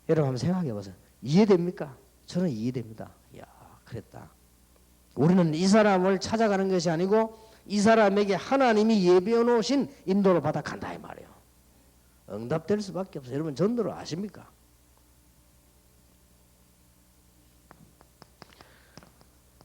여러분 한번 생각해 보세요. 이해됩니까? 저는 이해됩니다. 이야, 그랬다. 우리는 이 사람을 찾아가는 것이 아니고 이 사람에게 하나님이 예비해 놓으신 인도를 받아 간다 이 말이에요. 응답될 수밖에 없어요. 여러분 전도를 아십니까?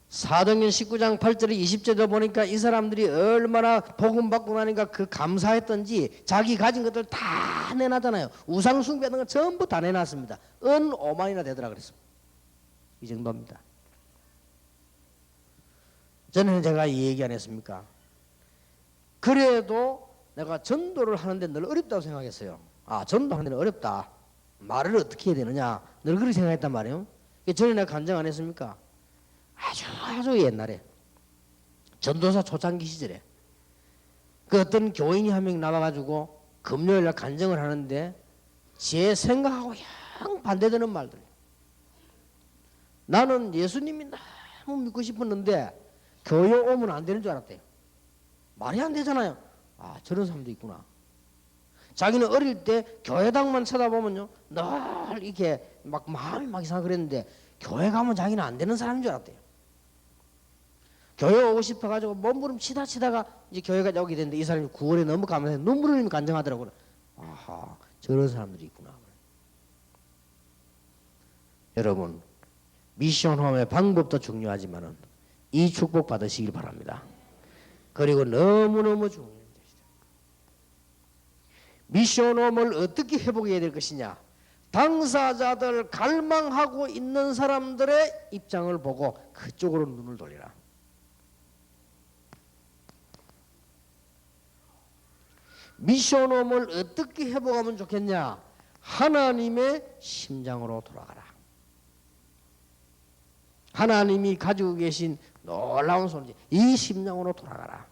사도행전 19장 8절에 20절에 보니까 이 사람들이 얼마나 복음 받고 나니까 그 감사했던지 자기 가진 것들 다 내놨잖아요. 우상 숭배하는 거 전부 다 내놨습니다. 은 5만이나 되더라 그랬습니다. 이 정도입니다. 저는 제가 이 얘기 안 했습니까? 그래도 내가 전도를 하는데 늘 어렵다고 생각했어요. 아, 전도하는 데는 어렵다. 말을 어떻게 해야 되느냐. 늘 그렇게 생각했단 말이에요. 전에 내가 간증 안 했습니까? 아주 옛날에 전도사 초창기 시절에 그 어떤 교인이 한 명 나와가지고 금요일날 간증을 하는데 제 생각하고 영 반대되는 말들. 나는 예수님이 너무 믿고 싶었는데 교회 오면 안 되는 줄 알았대요. 말이 안 되잖아요. 아, 저런 사람도 있구나. 자기는 어릴 때 교회당만 쳐다보면요 늘 이렇게 막 마음이 막 이상하고 그랬는데 교회 가면 자기는 안 되는 사람인 줄 알았대요. 교회 오고 싶어가지고 몸부림치다가 이제 교회까지 오게 됐는데 이 사람이 9월에 넘어가면서 눈물을 흘리며 간증하더라고요. 아하, 저런 사람들이 있구나. 여러분, 미션홈의 방법도 중요하지만은 이 축복 받으시길 바랍니다. 그리고 너무너무 중요한 것이죠. 미션홈을 어떻게 회복해야 될 것이냐. 당사자들 갈망하고 있는 사람들의 입장을 보고 그쪽으로 눈을 돌리라. 미션홈을 어떻게 회복하면 좋겠냐? 하나님의 심장으로 돌아가라. 하나님이 가지고 계신 놀라운 손질, 이 심장으로 돌아가라.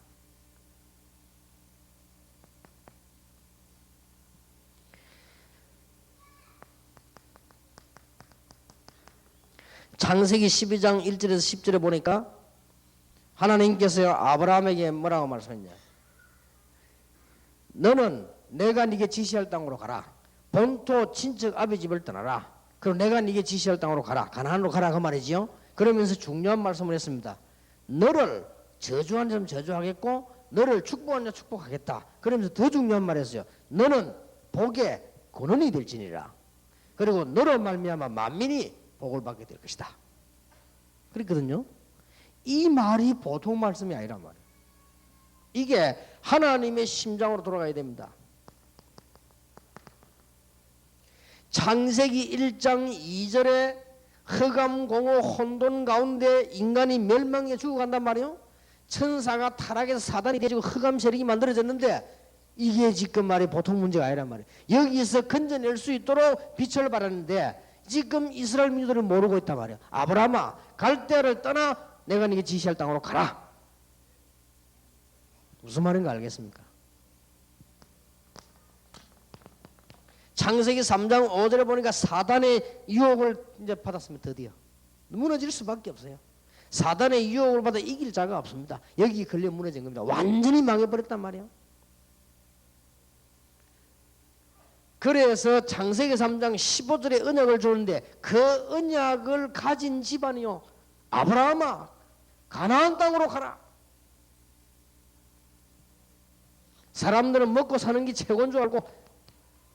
창세기 12장 1절에서 10절에 보니까 하나님께서 아브라함에게 뭐라고 말씀했냐? 너는 내가 네게 지시할 땅으로 가라. 본토 친척 아비 집을 떠나라. 그럼 내가 네게 지시할 땅으로 가라. 가나안으로 가라 그 말이지요. 그러면서 중요한 말씀을 했습니다. 너를 저주하는 사람 저주하겠고 너를 축복하는 자 축복하겠다. 그러면서 더 중요한 말을 했어요. 너는 복의 근원이 될지니라. 그리고 너로 말미암아 만민이 복을 받게 될 것이다. 그랬거든요. 이 말이 보통 말씀이 아니란 말이에요. 이게 하나님의 심장으로 돌아가야 됩니다. 창세기 1장 2절에 흑암 공허 혼돈 가운데 인간이 멸망해 죽어간단 말이에요. 천사가 타락해서 사단이 되고 흑암 세력이 만들어졌는데 이게 지금 말이 보통 문제가 아니란 말이에요. 여기서 건져낼 수 있도록 빛을 발하는데 지금 이스라엘 민족들은 모르고 있단 말이에요. 아브라함아, 갈대아를 떠나 내가 네게 지시할 땅으로 가라. 무슨 말인가 알겠습니까? 창세기 3장 5절에 보니까 사단의 유혹을 이제 받았습니다. 드디어 무너질 수밖에 없어요. 사단의 유혹을 받아 이길 자가 없습니다. 여기 걸려 무너진 겁니다. 완전히 망해버렸단 말이에요. 그래서 창세기 3장 15절에 언약을 주는데 그 언약을 가진 집안이요, 아브라함아 가나안 땅으로 가라. 사람들은 먹고 사는 게 최고인 줄 알고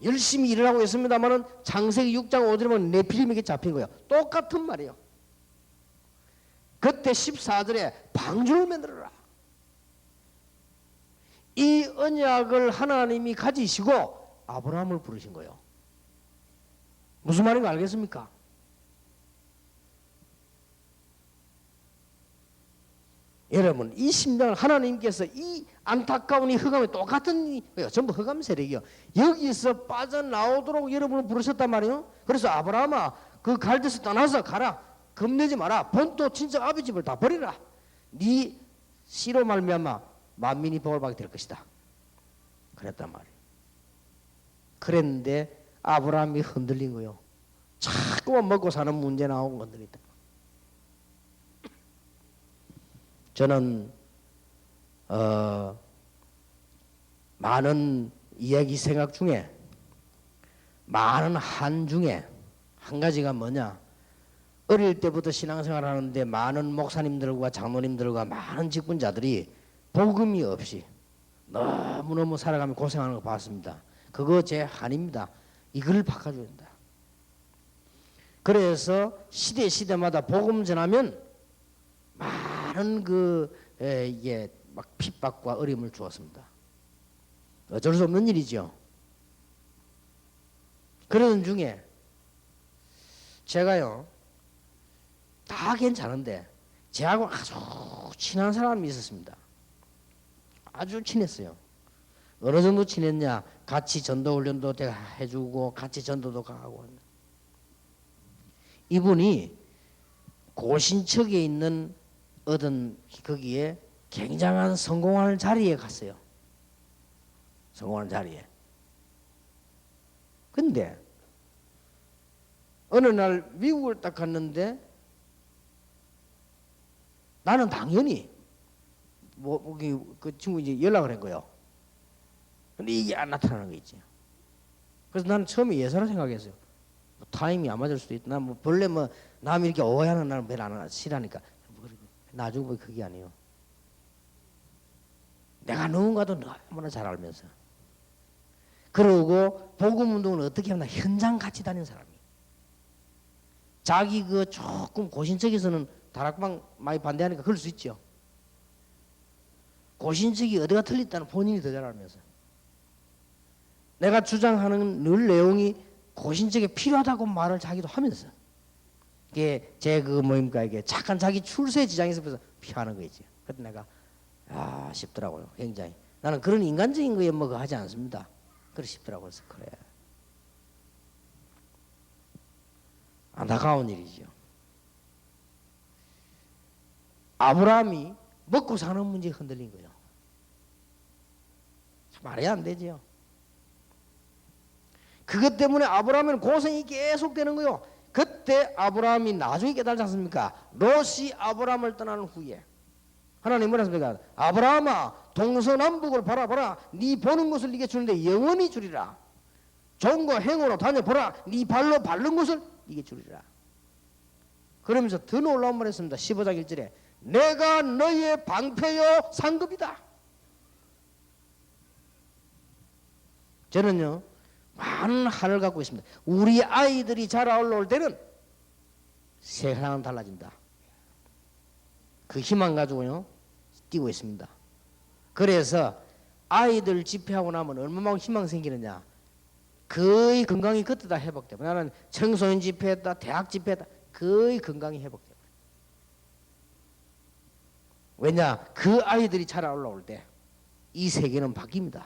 열심히 일을 하고 있습니다만은 창세기 6장 5절에 보면 네피림에게 잡힌 거예요. 똑같은 말이에요. 그때 14절에 방주를 만들어라. 이 언약을 하나님이 가지시고 아브라함을 부르신 거예요. 무슨 말인가 알겠습니까? 여러분, 이 심장을 하나님께서 이 안타까운 이 흑암이 똑같은 거예요. 전부 흑암 세력이요. 여기서 빠져나오도록 여러분을 부르셨단 말이에요. 그래서 아브라함아, 그 갈대에서 떠나서 가라. 겁내지 마라. 본토 친척 아비 집을 다 버리라. 네 씨로 말미암아 만민이 복을 받게 될 것이다. 그랬단 말이에요. 그랬는데 아브라함이 흔들린 거요. 자꾸만 먹고 사는 문제 나오고 흔들리다. 저는 많은 이야기 생각 중에 많은 한 중에 한 가지가 뭐냐, 어릴 때부터 신앙생활을 하는데 많은 목사님들과 장로님들과 많은 직분자들이 복음이 없이 너무너무 살아가며 고생하는 거 봤습니다. 그거 제 한입니다. 이걸 바꿔줘야 된다. 그래서 시대마다 복음 전하면 많은 이게 막 핍박과 어려움을 주었습니다. 어쩔 수 없는 일이죠. 그러는 중에 제가요, 다 괜찮은데 저하고 아주 친한 사람이 있었습니다. 아주 친했어요. 어느 정도 친했냐, 같이 전도훈련도 제가 해주고 같이 전도도 가고. 이분이 고신척에 있는 어떤 거기에 굉장한 성공할 자리에 갔어요. 성공하는 자리에. 근데 어느 날 미국을 딱 갔는데 나는 당연히 그 친구 이제 연락을 한 거예요. 근데 이게 안 나타나는 거 있지. 그래서 나는 처음에 예사라 생각했어요. 뭐 타임이 안 맞을 수도 있다. 난 뭐 본래 뭐 남이 이렇게 오해하는 나는 별로 안 싫어하니까. 나중에 보니 그게 아니에요. 내가 누군가도 너무나 잘 알면서. 그러고 복음 운동을 어떻게 하나 현장 같이 다니는 사람이. 자기 그 조금 고신척에서는 다락방 많이 반대하니까 그럴 수 있죠. 고신척이 어디가 틀렸다는 본인이 더 잘 알면서. 내가 주장하는 늘 내용이 고신척에 필요하다고 말을 자기도 하면서. 이게 제 뭡니까, 이게 착한 자기 출세에 지장이 있어서 피하는 거지. 그때 내가 싶더라고요. 굉장히. 나는 그런 인간적인 거에 뭐 하지 않습니다. 그래 싶더라고요. 그래서 그래. 안타까운 일이죠. 아브라함이 먹고 사는 문제에 흔들린 거예요. 말이 안 되죠. 그것 때문에 아브라함은 고생이 계속 되는 거예요. 그때 아브라함이 나중에 깨달지 않습니까? 롯이 아브라함을 떠나는 후에 하나님 뭐라 했습니까? 아브라함아, 동서남북을 바라보라. 네 보는 것을 네게 주는데 영원히 주리라. 종과 행으로 다녀보라. 네 발로 밟는 것을 네게 주리라. 그러면서 더 놀라운 말 했습니다. 15장 1절에 내가 너의 방패요 상급이다. 저는요, 많은 한을 갖고 있습니다. 우리 아이들이 자라 올라올 때는 세상은 달라진다. 그 희망 가지고요 뛰고 있습니다. 그래서 아이들 집회하고 나면 얼마나 희망 생기느냐. 거의 건강이 그때 다 회복돼. 나는 청소년 집회했다, 대학 집회했다, 거의 건강이 회복돼. 왜냐, 그 아이들이 자라 올라올 때 이 세계는 바뀝니다.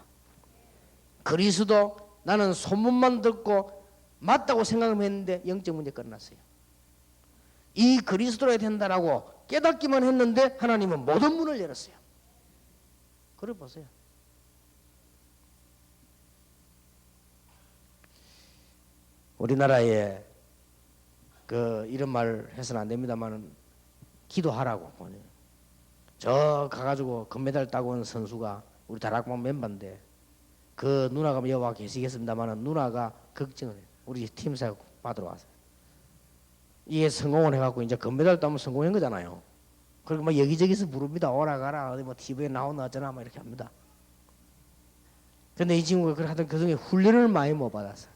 그리스도, 나는 소문만 듣고 맞다고 생각했는데 영적 문제 끝났어요. 이 그리스도로야 된다라고 깨닫기만 했는데 하나님은 모든 문을 열었어요. 그래 보세요. 우리나라에 이런 말 해서는 안 됩니다만 기도하라고. 저 가가지고 금메달 따고 온 선수가 우리 다락방 멤버인데 그 누나가 여와 계시겠습니다만 누나가 걱정을 해요. 우리 팀사에 받으러 와서 이게 성공을 해갖고 이제 금메달 따면 성공한 거잖아요. 그리고 막 여기저기서 부릅니다. 오라 가라 어디 뭐 TV에 나오나 어쩌나 막 이렇게 합니다. 근데 이 친구가 그렇게 하던 그중에 훈련을 많이 못 받았어.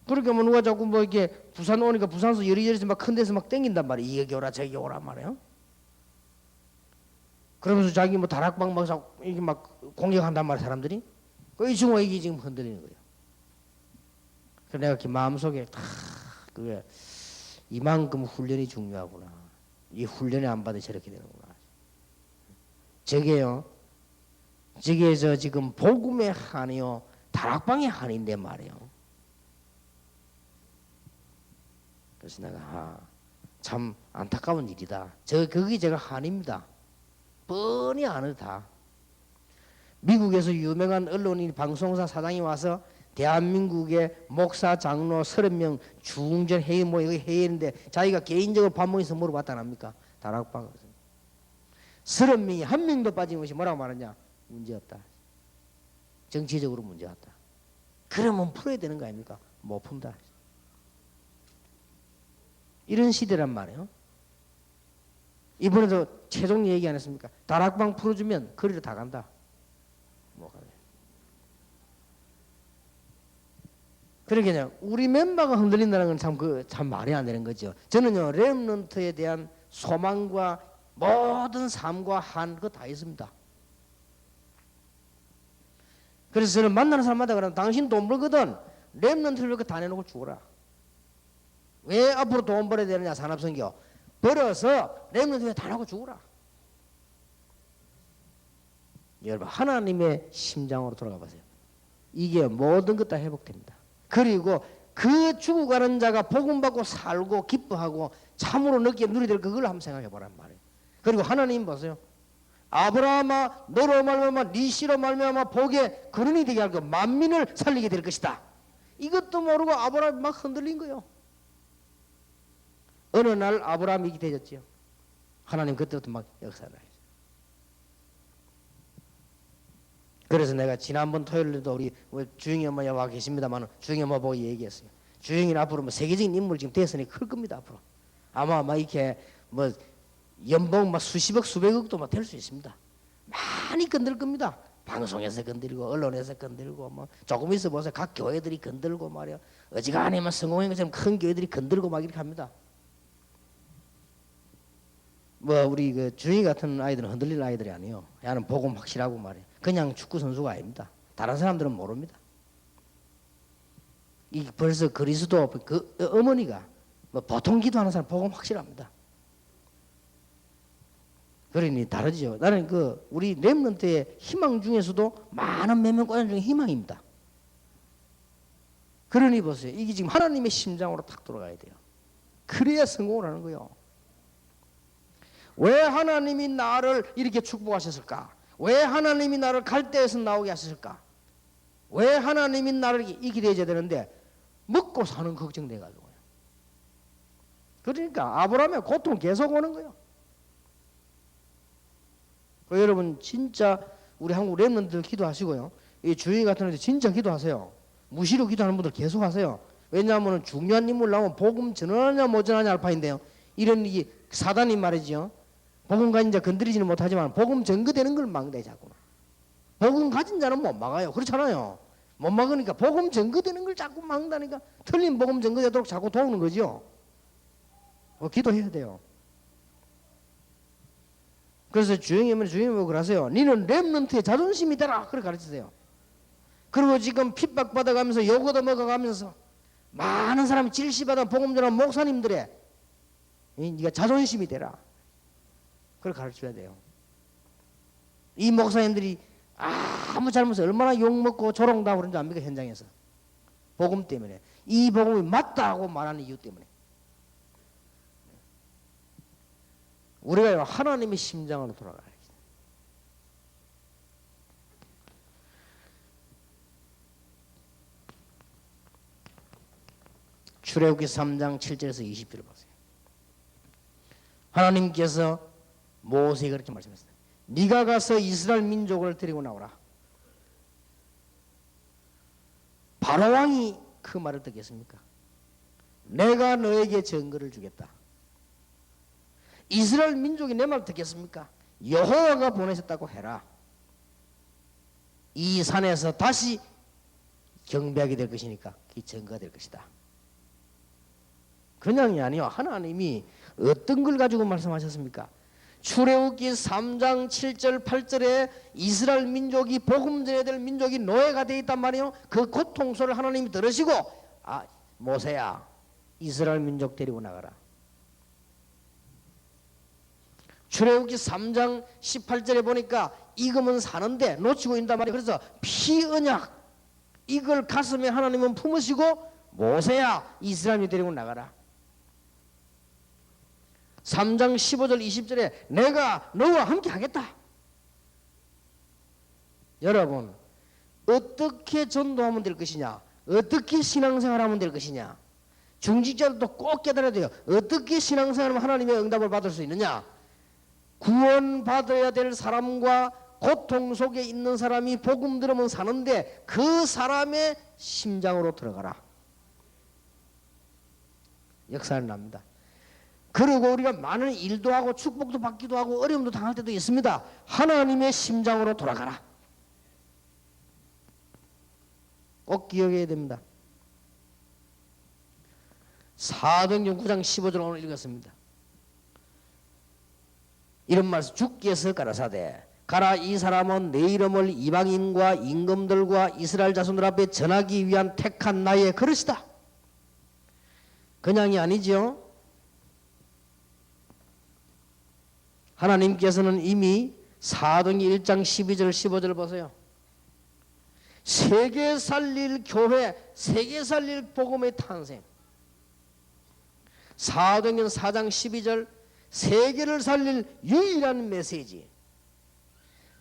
그러니까 뭐 누가 자꾸 뭐 이렇게 부산 오니까 부산서 여리저리서 막 큰 데서 막 땡긴단 말이에요. 여기 오라 저기 오라 말이에요. 그러면서 자기 뭐 다락방 막 이게 막 공격한단 말이에요. 사람들이. 이 친구가 이게 지금 흔들리는 거예요. 그래서 내가 그 마음속에 그게 이만큼 훈련이 중요하구나. 이 훈련이 안 받아 저렇게 되는구나. 저게요. 저게 저 지금 복음의 한이요. 다락방의 한인데 말이에요. 그래서 내가 참 안타까운 일이다. 거기 제가 한입니다. 뻔히 아는 다. 미국에서 유명한 언론인 방송사 사장이 와서 대한민국의 목사 장로 30명 중전 회의 뭐 이거 회의인데 자기가 개인적으로 밥 먹어서 물어봤다 합니까? 다락방 30명이 한 명도 빠짐없이 뭐라고 말하냐? 문제 없다. 정치적으로 문제 없다. 그러면 풀어야 되는 거 아닙니까? 못 푼다. 이런 시대란 말이에요. 이번에도 최종 얘기 안 했습니까? 다락방 풀어주면 거리로 다 간다. 그러니까 우리 멤버가 흔들린다는 건 참 말이 안 되는 거죠. 저는요 렘넌트에 대한 소망과 모든 삶과 한 그거 다 있습니다. 그래서 저는 만나는 사람마다 그러면 당신 돈 벌거든 렘넌트를 이렇게 다 내놓고 죽어라. 왜 앞으로 돈 벌어야 되느냐 산업선교 벌어서 렘넌트에 다 내놓고 죽어라. 여러분 하나님의 심장으로 돌아가 보세요. 이게 모든 것 다 회복됩니다. 그리고 그 죽어가는 자가 복음 받고 살고 기뻐하고 참으로 누리게 될 그걸 한번 생각해 보란 말이에요. 그리고 하나님 보세요. 아브라함아 너로 말미암아 네 씨로 말미암아 복의 근원이 되게 할 것 만민을 살리게 될 것이다. 이것도 모르고 아브라함이 막 흔들린 거예요. 어느 날 아브라함이 이렇게 되졌지요. 하나님 그때부터 막 역사를 하죠. 그래서 내가 지난번 토요일에도 우리 주영이 엄마 와 계십니다만 주영이 엄마 보고 얘기했어요. 주영이는 앞으로 뭐 세계적인 인물 지금 됐으니 클 겁니다. 앞으로 아마 막 이렇게 뭐 연봉 막 수십억 수백억도 막 될 수 있습니다. 많이 건들 겁니다. 방송에서 건들고 언론에서 건들고 뭐 조금 있어 보세요. 각 교회들이 건들고 말이야. 어지간하면 성공한 것처럼 큰 교회들이 건들고 막 이렇게 합니다. 뭐 우리 그 주영이 같은 아이들은 흔들릴 아이들이 아니에요. 야는 복음 확실하고 말이에요. 그냥 축구 선수가 아닙니다. 다른 사람들은 모릅니다. 이 벌써 그리스도 그 어머니가 뭐 보통 기도하는 사람 복음 확실합니다. 그러니 다르죠. 나는 그 우리 렘넌트의 희망 중에서도 많은 몇몇 과연 중에 희망입니다. 그러니 보세요. 이게 지금 하나님의 심장으로 탁 돌아가야 돼요. 그래야 성공을 하는 거예요. 왜 하나님이 나를 이렇게 축복하셨을까? 왜 하나님이 나를 갈대에서 나오게 하셨을까? 왜 하나님이 나를 이기게 해줘야 되는데 먹고 사는 걱정돼가지고요. 그러니까 아브라함의 고통 계속 오는 거예요. 여러분 진짜 우리 한국 렘넌트들 기도하시고요. 이 주의 같은 애들 진짜 기도하세요. 무시로 기도하는 분들 계속 하세요. 왜냐하면 중요한 인물 나오면 복음 전하냐 못 전하냐 할 판인데요. 이런 이 사단이 말이죠. 복음 가진 자 건드리지는 못하지만 복음 전거되는 걸 막대 자꾸. 복음 가진 자는 못 막아요. 그렇잖아요. 못 막으니까 복음 전거되는 걸 자꾸 막다니까 틀린 복음 전거되도록 자꾸 도우는 거죠. 기도해야 돼요. 그래서 주영이면 주영이 그러세요. 니는 렘넌트의 자존심이 되라. 그렇게 가르치세요. 그리고 지금 핍박 받아가면서 요거도 먹어가면서 많은 사람이 질시받아 복음 전하는 목사님들의 네가 자존심이 되라. 그걸 가르쳐야 돼요. 이 목사님들이 아무 잘못해서 얼마나 욕먹고 조롱당하고 그런 줄 압니까? 현장에서. 복음 때문에. 이 복음이 맞다고 말하는 이유 때문에. 우리가 하나님의 심장으로 돌아가야 돼. 출애굽기 3장 7절에서 20절을 보세요. 하나님께서 모세에게 그렇게 말씀했어요. 네가 가서 이스라엘 민족을 데리고 나오라. 바로 왕이 그 말을 듣겠습니까? 내가 너에게 증거를 주겠다. 이스라엘 민족이 내 말 듣겠습니까? 여호와가 보내셨다고 해라. 이 산에서 다시 경배하게 될 것이니까 그게 증거가 될 것이다. 그냥이 아니요. 하나님이 어떤 걸 가지고 말씀하셨습니까? 출애굽기 3장 7절 8절에 이스라엘 민족이 복음 전해야 될 민족이 노예가 되어 있단 말이에요. 그 고통소를 하나님이 들으시고 모세야, 이스라엘 민족 데리고 나가라. 출애굽기 3장 18절에 보니까 익으면 사는데 놓치고 있단 말이에요. 그래서 피언약 이걸 가슴에 하나님은 품으시고 모세야, 이스라엘 민족 데리고 나가라. 3장 15절 20절에 내가 너와 함께 하겠다. 여러분, 어떻게 전도하면 될 것이냐, 어떻게 신앙생활하면 될 것이냐, 중직자들도 꼭 깨달아야 돼요. 어떻게 신앙생활하면 하나님의 응답을 받을 수 있느냐. 구원받아야 될 사람과 고통 속에 있는 사람이 복음 들으면 사는데 그 사람의 심장으로 들어가라. 역사는 납니다. 그리고 우리가 많은 일도 하고 축복도 받기도 하고 어려움도 당할 때도 있습니다. 하나님의 심장으로 돌아가라. 꼭 기억해야 됩니다. 사도행전 9장 15절 오늘 읽었습니다. 이런 말씀, 주께서 가라사대 가라, 이 사람은 내 이름을 이방인과 임금들과 이스라엘 자손들 앞에 전하기 위한 택한 나의 그릇이다. 그냥이 아니죠. 하나님께서는 이미 사도행전 1장 12절 15절 보세요. 세계 살릴 교회, 세계 살릴 복음의 탄생. 사도행전 4장 12절 세계를 살릴 유일한 메시지.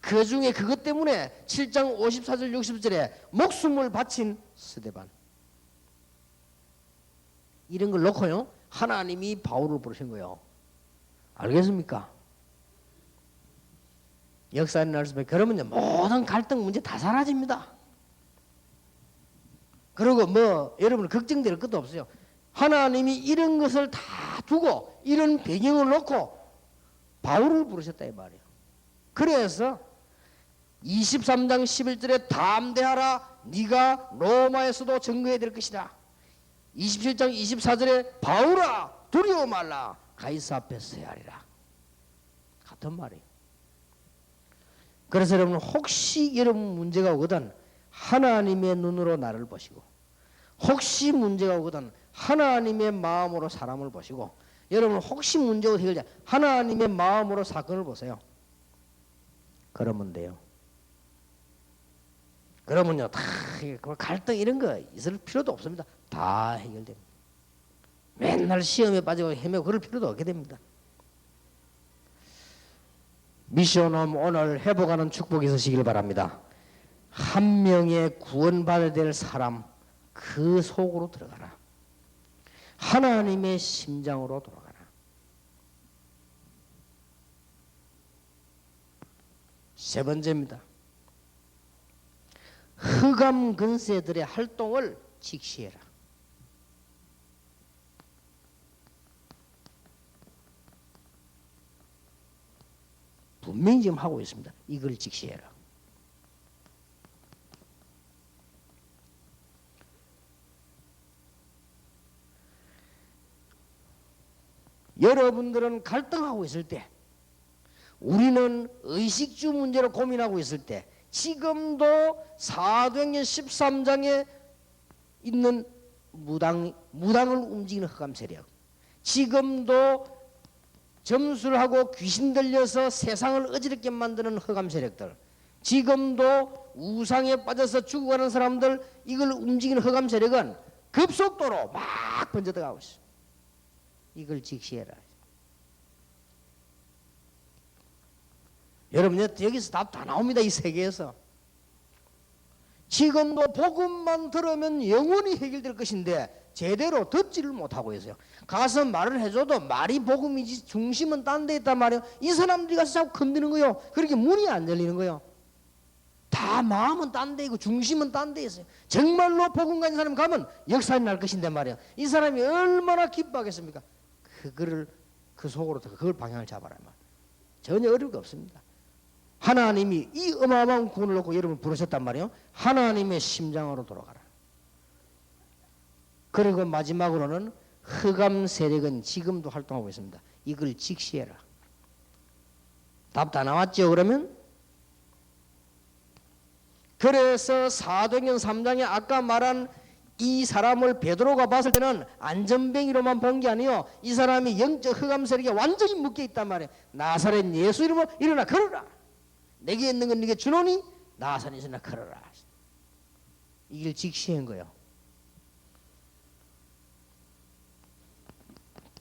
그 중에 그것 때문에 7장 54절 60절에 목숨을 바친 스데반. 이런 걸 놓고요, 하나님이 바울을 부르신 거예요. 알겠습니까? 역사는 말씀에 그러면요 모든 갈등 문제 다 사라집니다. 그리고 여러분 걱정될 것도 없어요. 하나님이 이런 것을 다 두고 이런 배경을 놓고 바울을 부르셨다 이 말이에요. 그래서 23장 11절에 담대하라, 네가 로마에서도 증거해야 될 것이다. 27장 24절에 바울아 두려워 말라, 가이사 앞에 서야 하리라. 같은 말이에요. 그래서 여러분, 혹시 여러분 문제가 오거든 하나님의 눈으로 나를 보시고, 혹시 문제가 오거든 하나님의 마음으로 사람을 보시고, 여러분 혹시 문제가 해결돼 하나님의 마음으로 사건을 보세요. 그러면 돼요. 그러면요 다 갈등 이런 거 있을 필요도 없습니다. 다 해결됩니다. 맨날 시험에 빠지고 헤매고 그럴 필요도 없게 됩니다. 미션홈 오늘 회복하는 축복이 있으시길 바랍니다. 한 명의 구원받아야 될 사람 그 속으로 들어가라. 하나님의 심장으로 돌아가라. 세 번째입니다. 흑암 근세들의 활동을 직시해라. 분명히 지금 하고 있습니다. 이걸 직시해라. 여러분들은 갈등하고 있을 때, 우리는 의식주 문제로 고민하고 있을 때, 지금도 사도행전 13장에 있는 무당을 움직이는 흑암 세력, 지금도 점수를 하고 귀신 들려서 세상을 어지럽게 만드는 흑암 세력들, 지금도 우상에 빠져서 죽어가는 사람들, 이걸 움직이는 흑암 세력은 급속도로 막 번져들어가고 있어요. 이걸 직시해라. 여러분 여기서 답 다 나옵니다. 이 세계에서. 지금도 복음만 들으면 영원히 해결될 것인데 제대로 듣지를 못하고 있어요. 가서 말을 해줘도 말이 복음이지 중심은 딴 데 있단 말이에요. 이 사람들이 가서 자꾸 건드는 거예요. 그렇게 문이 안 열리는 거예요. 다 마음은 딴 데 있고 중심은 딴 데 있어요. 정말로 복음 가진 사람 가면 역사는 날 것인데 말이에요. 이 사람이 얼마나 기뻐하겠습니까? 그거를 그 속으로 그걸 방향을 잡아라 말. 전혀 어려울 게 없습니다. 하나님이 이 어마어마한 구원을 놓고 여러분 부르셨단 말이에요. 하나님의 심장으로 돌아가라. 그리고 마지막으로는 흑암 세력은 지금도 활동하고 있습니다. 이걸 직시해라. 답 다 나왔죠? 그러면 그래서 사도행전 3장에 아까 말한 이 사람을 베드로가 봤을 때는 안전뱅이로만 본 게 아니요, 이 사람이 영적 흑암 세력에 완전히 묶여 있단 말이에요. 나사렛 예수 이름으로 일어나 걸어라. 내게 있는 건 네게 주노니 나사렛에서 나 걸어라. 이걸 직시한 거예요.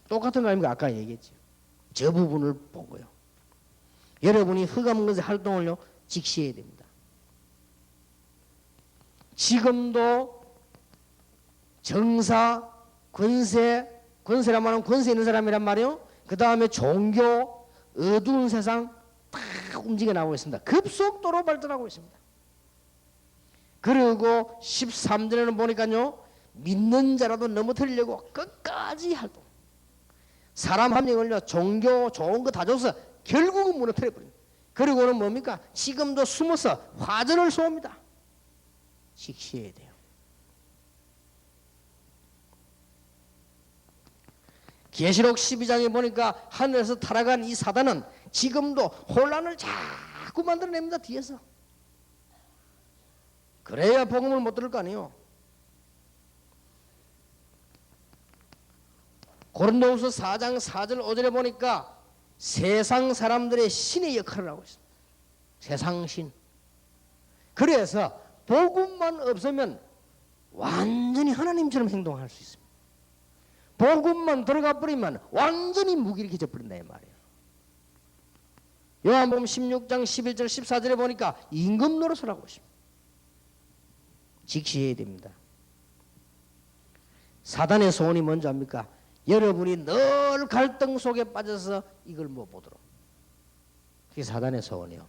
똑같은 거 아닙니까? 아까 얘기했죠. 저 부분을 본 거예요. 여러분이 흑암 것의 활동을요 직시해야 됩니다. 지금도 정사, 권세란 말은 권세 있는 사람이란 말이에요. 그 다음에 종교, 어두운 세상 다 움직여 나오고 있습니다. 급속도로 발전하고 있습니다. 그리고 13절에는 보니까요, 믿는 자라도 넘어뜨리려고 끝까지 활동. 사람 한 명을요 종교 좋은 거 다 줘서 결국은 무너뜨려 버립니다. 그리고는 뭡니까? 지금도 숨어서 화전을 쏘옵니다. 직시해야 돼요. 계시록 12장에 보니까 하늘에서 타락한 이 사단은 지금도 혼란을 자꾸 만들어냅니다. 뒤에서. 그래야 복음을 못 들을 거 아니에요. 고린도후서 4장 4절 5절에 보니까 세상 사람들의 신의 역할을 하고 있습니다. 세상 신. 그래서 복음만 없으면 완전히 하나님처럼 행동할 수 있습니다. 복음만 들어가 버리면 완전히 무기력해져 버린다 이 말이에요. 요한복음 16장 11절 14절에 보니까 임금 노릇을 하고 있습니다. 직시해야 됩니다. 사단의 소원이 뭔지 압니까? 여러분이 늘 갈등 속에 빠져서 이걸 못 보도록. 그게 사단의 소원이요.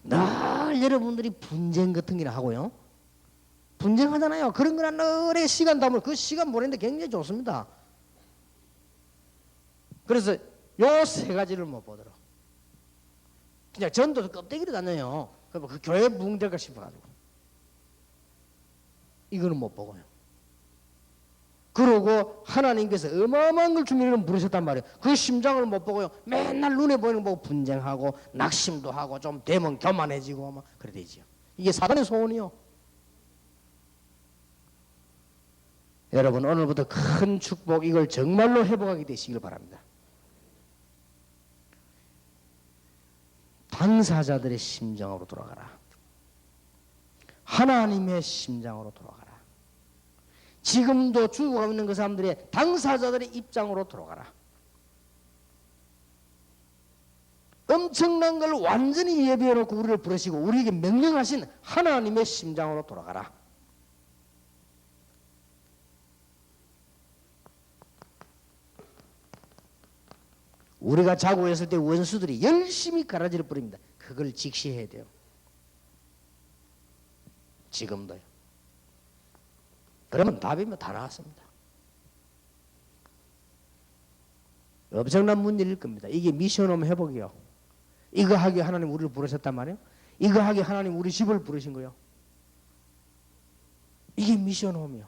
늘 여러분들이 분쟁 같은 게 하고요. 분쟁하잖아요. 그런 거나 늘 시간 담을 그 시간 보내는데 굉장히 좋습니다. 그래서 요 세 가지를 못 보도록. 그냥 전도 껍데기로 다녀요. 그 교회 붕될까 싶어가지고. 이거는 못 보고요. 그러고 하나님께서 어마어마한 걸 주님을 부르셨단 말이에요. 그 심장을 못 보고요. 맨날 눈에 보이는 거 보고 분쟁하고 낙심도 하고 좀 되면 교만해지고 막 그래 되지요. 이게 사단의 소원이요. 여러분 오늘부터 큰 축복 이걸 정말로 회복하게 되시길 바랍니다. 당사자들의 심정으로 돌아가라. 하나님의 심장으로 돌아가라. 지금도 죽어가고 있는 그 사람들의 당사자들의 입장으로 돌아가라. 엄청난 걸 완전히 예비해놓고 우리를 부르시고 우리에게 명령하신 하나님의 심장으로 돌아가라. 우리가 자고 있을 때 원수들이 열심히 가라지를 뿌립니다. 그걸 직시해야 돼요. 지금도요. 그러면 답이 다 나왔습니다. 엄청난 문제일 겁니다. 이게 미션홈 회복이요. 이거 하기 하나님 우리를 부르셨단 말이에요. 이거 하기 하나님 우리 집을 부르신 거예요. 이게 미션홈이요.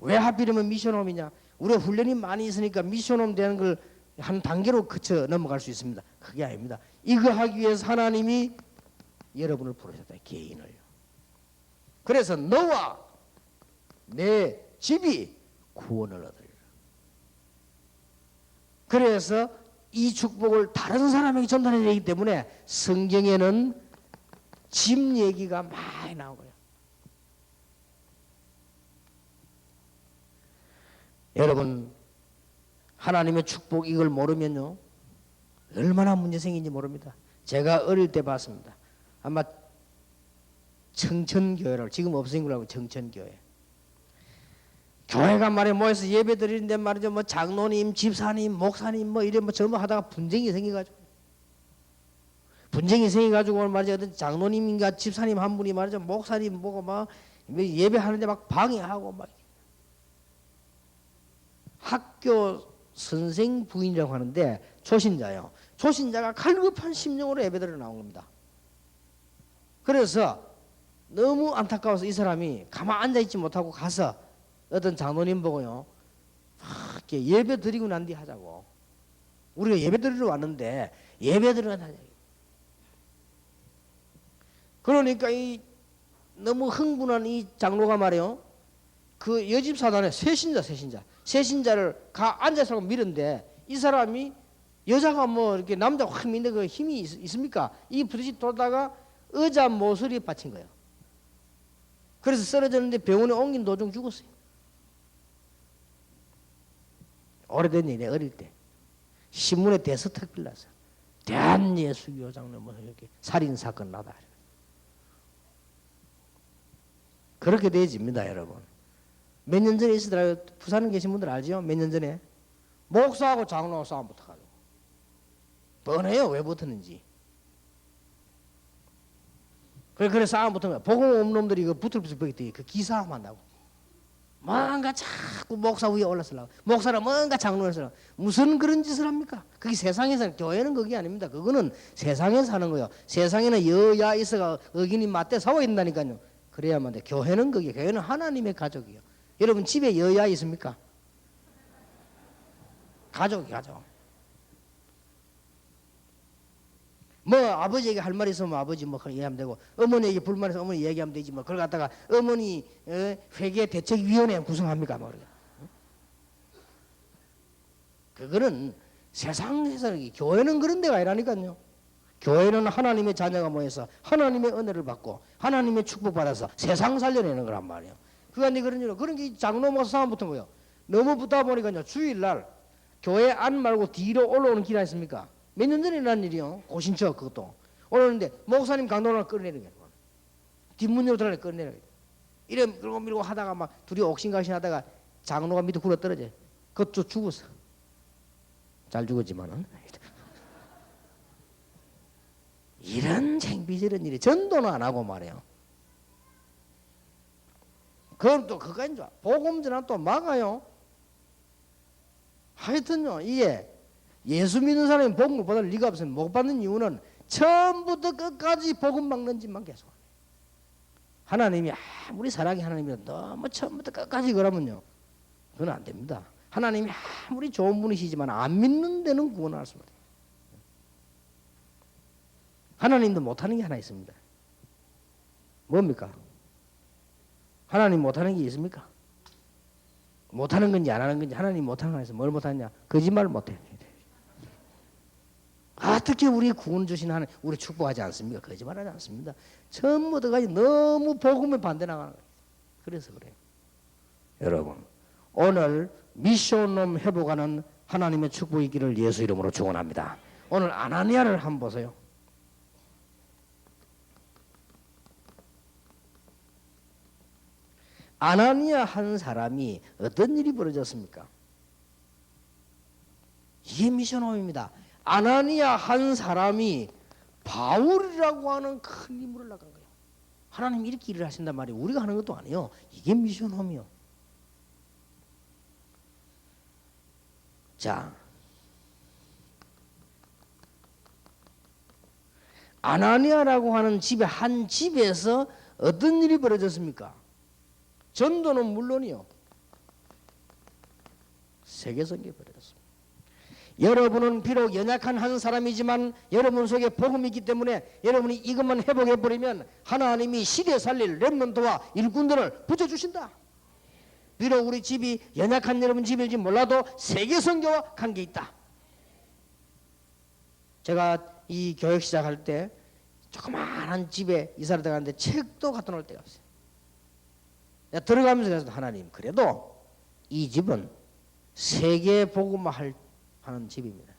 왜 하필이면 미션홈이냐? 우리가 훈련이 많이 있으니까 미션홈 되는 걸 한 단계로 거쳐 넘어갈 수 있습니다. 그게 아닙니다. 이거 하기 위해서 하나님이 여러분을 부르셨다. 개인을요. 그래서 너와 내 집이 구원을 얻으리라. 그래서 이 축복을 다른 사람에게 전달해야 되기 때문에 성경에는 집 얘기가 많이 나오고요. 여러분 하나님의 축복 이걸 모르면요 얼마나 문제 생긴지 모릅니다. 제가 어릴 때 봤습니다. 아마 청천교회라고 지금 없어진 거라고 청천교회. 교회가 말이야 모여서 예배 드리는데 말이죠 뭐 장로님, 집사님, 목사님 뭐 이래 뭐 전부 하다가 분쟁이 생겨가지고 말이죠 어떤 장로님인가 집사님 한 분이 말이죠 목사님 보고 막 예배하는데 막 방해하고 막 학교 선생 부인이라고 하는데 초신자요. 초신자가 갈급한 심령으로 예배드려 나온 겁니다. 그래서 너무 안타까워서 이 사람이 가만 앉아있지 못하고 가서 어떤 장로님 보고요. 이렇게 예배 드리고 난 뒤 하자고. 우리가 예배 드리러 왔는데 예배 드리러 하자. 그러니까 이 너무 흥분한 이 장로가 말이요. 그 여집 사단에 세신자를 앉아서 밀었는데 이 사람이 여자가 뭐 이렇게 남자가 확 미는 그 힘이 있습니까? 이 부딪히 돌다가 의자 모서리에 받친 거예요. 그래서 쓰러졌는데 병원에 옮긴 도중 죽었어요. 오래된 일이에요. 어릴 때 신문에 대서특 빌라서 대한예수교 장로 뭐 이렇게 살인 사건 나다. 그렇게 되어집니다, 여러분. 몇 년 전에 있으더라고요. 부산에 계신 분들 알죠? 몇 년 전에 목사하고 장로하고 싸움 붙어가지고 뻔해요. 왜 붙었는지. 그래 싸움 붙은 거야. 복음 없는 놈들이 그 붙을 그 기사하면 한다고. 뭔가 자꾸 목사 위에 올라서려고. 목사는 뭔가 장로에서 무슨 그런 짓을 합니까? 그게 세상에서는, 교회는 그게 아닙니다. 그거는 세상에서 하는 거예요. 세상에는 여야 있어가 의견이 맞대 싸워야 된다니까요. 그래야만 돼. 교회는 그게, 교회는 하나님의 가족이에요. 여러분 집에 여야 있습니까? 가족. 뭐 아버지에게 할 말이 있으면 아버지 뭐 얘기하면 되고, 어머니에게 불만 있으면 어머니 얘기하면 되지 뭐. 그걸 갖다가 어머니 회계 대책위원회 구성합니까 뭐. 그거는 세상에서, 교회는 그런 데가 아니라니까요. 교회는 하나님의 자녀가 모여서 하나님의 은혜를 받고 하나님의 축복받아서 세상 살려내는 거란 말이에요. 그런데 그런 게 장로 목사 싸움 붙은 거예요. 너무 붙다 보니까요. 주일날 교회 안 말고 뒤로 올라오는 길 아닙니까? 몇 년 전에 일어난 일이요. 고신처 그것도. 올라오는데 목사님 강도를 끌어내는 거예요. 뒷문으로 들어가서 끌어내는 거예요. 이래 밀고 하다가 막 둘이 옥신각신 하다가 장로가 밑에 굴러 떨어져요. 그것도 죽었어. 잘 죽었지만은. 이런 창피스러운 일이 전도는 안 하고 말이에요. 그건 또 그거인 줄 알아. 복음 전환 또 막아요. 하여튼요, 이게 예수 믿는 사람이 복음을 받을 리가 없어요. 못 받는 이유는 처음부터 끝까지 복음 막는 짓만 계속. 하나님이 아무리 사랑이 하나님이 너무 처음부터 끝까지 그러면요, 그건 안 됩니다. 하나님이 아무리 좋은 분이시지만 안 믿는 데는 구원할 수 없어요. 하나님도 못하는 게 하나 있습니다. 뭡니까? 하나님 못하는 게 있습니까? 못하는 건지 안 하는 건지. 하나님 못하는 거 있어요. 뭘 못하냐? 거짓말을 못해. 어떻게 우리 구원 주신 하나님 우리 축복하지 않습니까? 거짓말하지 않습니다. 처음부터까지 너무 복음에 반대 나가는 거예요. 그래서 그래요. 여러분, 오늘 미션홈 회복하는 하나님의 축복이 있기를 예수 이름으로 축원합니다. 오늘 아나니아를 한번 보세요. 아나니아 한 사람이 어떤 일이 벌어졌습니까? 이게 미션홈입니다. 아나니아 한 사람이 바울이라고 하는 큰 인물을 나간 거예요. 하나님 이렇게 일을 하신단 말이에요. 우리가 하는 것도 아니에요. 이게 미션홈이요. 자, 아나니아라고 하는 집에 한 집에서 어떤 일이 벌어졌습니까? 전도는 물론이요. 세계선교가 벌어졌습니다. 여러분은 비록 연약한 한 사람이지만 여러분 속에 복음이 있기 때문에 여러분이 이것만 회복해버리면 하나님이 시대 살릴 렘넌트와 일꾼들을 붙여주신다. 비록 우리 집이 연약한 여러분 집일지 몰라도 세계선교와 관계 있다. 제가 이 교육 시작할 때 조그마한 집에 이사를 들어갔는데 책도 갖다 놓을 때가 없어요. 들어가면서 그래서 하나님, 그래도 이 집은 세계 복음화 하는 집입니다.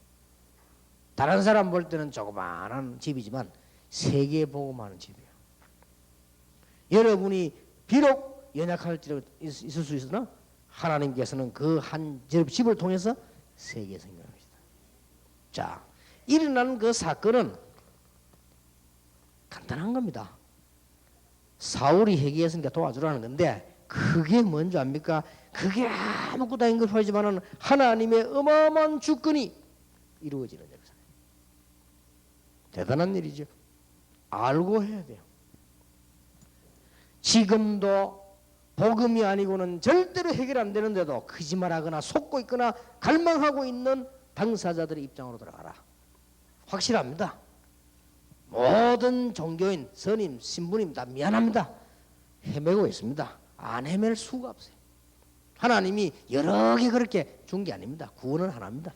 다른 사람 볼 때는 조그마한 집이지만 세계 복음화하는 집이에요. 여러분이 비록 연약할지도 있을 수 있으나 하나님께서는 그 한 집을 통해서 세계 생명합니다. 자, 일어난 그 사건은 간단한 겁니다. 사울이 회개했으니까 도와주라는 건데 그게 뭔지 압니까? 그게 아무것도 아닌 걸 보이지만은 하나님의 어마어마한 주권이 이루어지는 일이잖아요. 대단한 일이죠. 알고 해야 돼요. 지금도 복음이 아니고는 절대로 해결 안 되는데도 거짓말하거나 속고 있거나 갈망하고 있는 당사자들의 입장으로 들어가라. 확실합니다. 모든 종교인, 선임, 신부님 다 미안합니다. 헤매고 있습니다. 안 헤맬 수가 없어요. 하나님이 여러 개 그렇게 준 게 아닙니다. 구원은 하나입니다.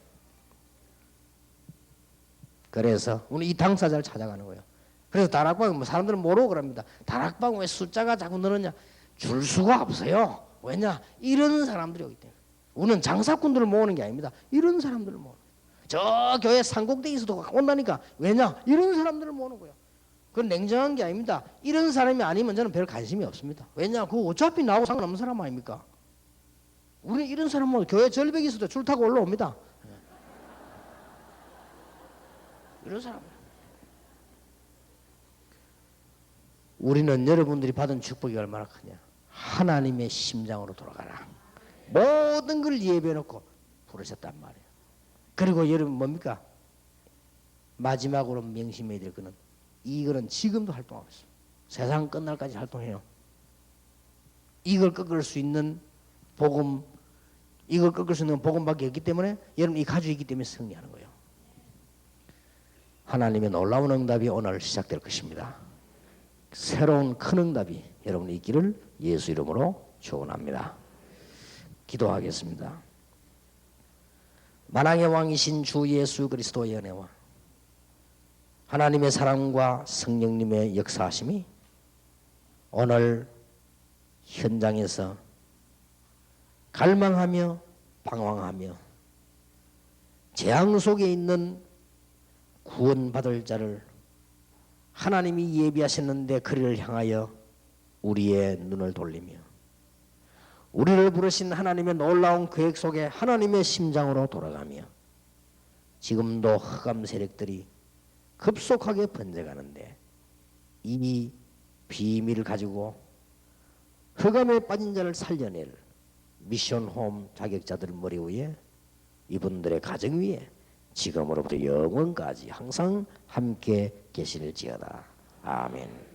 그래서 오늘 이 당사자를 찾아가는 거예요. 그래서 다락방 뭐 사람들은 모르고 그럽니다. 다락방 왜 숫자가 자꾸 늘었냐? 줄 수가 없어요. 왜냐? 이런 사람들이 오기 때문에. 우리는 장사꾼들을 모으는 게 아닙니다. 이런 사람들을 모으는 거예요. 저 교회 산꼭대기에서도 온다니까. 왜냐? 이런 사람들을 모으는 거예요. 그건 냉정한 게 아닙니다. 이런 사람이 아니면 저는 별 관심이 없습니다. 왜냐? 그거 어차피 나하고 상관없는 사람 아닙니까? 우리는 이런 사람은 교회 절벽에서도 줄 타고 올라옵니다. 이런 사람. 우리는 여러분들이 받은 축복이 얼마나 크냐. 하나님의 심장으로 돌아가라. 모든 걸 예배해놓고 부르셨단 말이에요. 그리고 여러분 뭡니까? 마지막으로 명심해야 될 거는 이거는 지금도 활동하고 있어요. 세상 끝날까지 활동해요. 이걸 꺾을 수 있는 복음, 이걸 꺾을 수 있는 복음밖에 없기 때문에 여러분 이 가지고 있기 때문에 승리하는 거예요. 하나님의 놀라운 응답이 오늘 시작될 것입니다. 새로운 큰 응답이 여러분이 있기를 예수 이름으로 축원합니다. 기도하겠습니다. 만왕의 왕이신 주 예수 그리스도의 은혜와 하나님의 사랑과 성령님의 역사하심이 오늘 현장에서 갈망하며 방황하며 재앙 속에 있는 구원받을 자를 하나님이 예비하셨는데 그를 향하여 우리의 눈을 돌리며 우리를 부르신 하나님의 놀라운 계획 속에 하나님의 심장으로 돌아가며 지금도 흑암 세력들이 급속하게 번져가는데 이 비밀을 가지고 흑암에 빠진 자를 살려낼 미션홈 자격자들 머리 위에 이분들의 가정 위에 지금으로부터 영원까지 항상 함께 계실지어다. 아멘.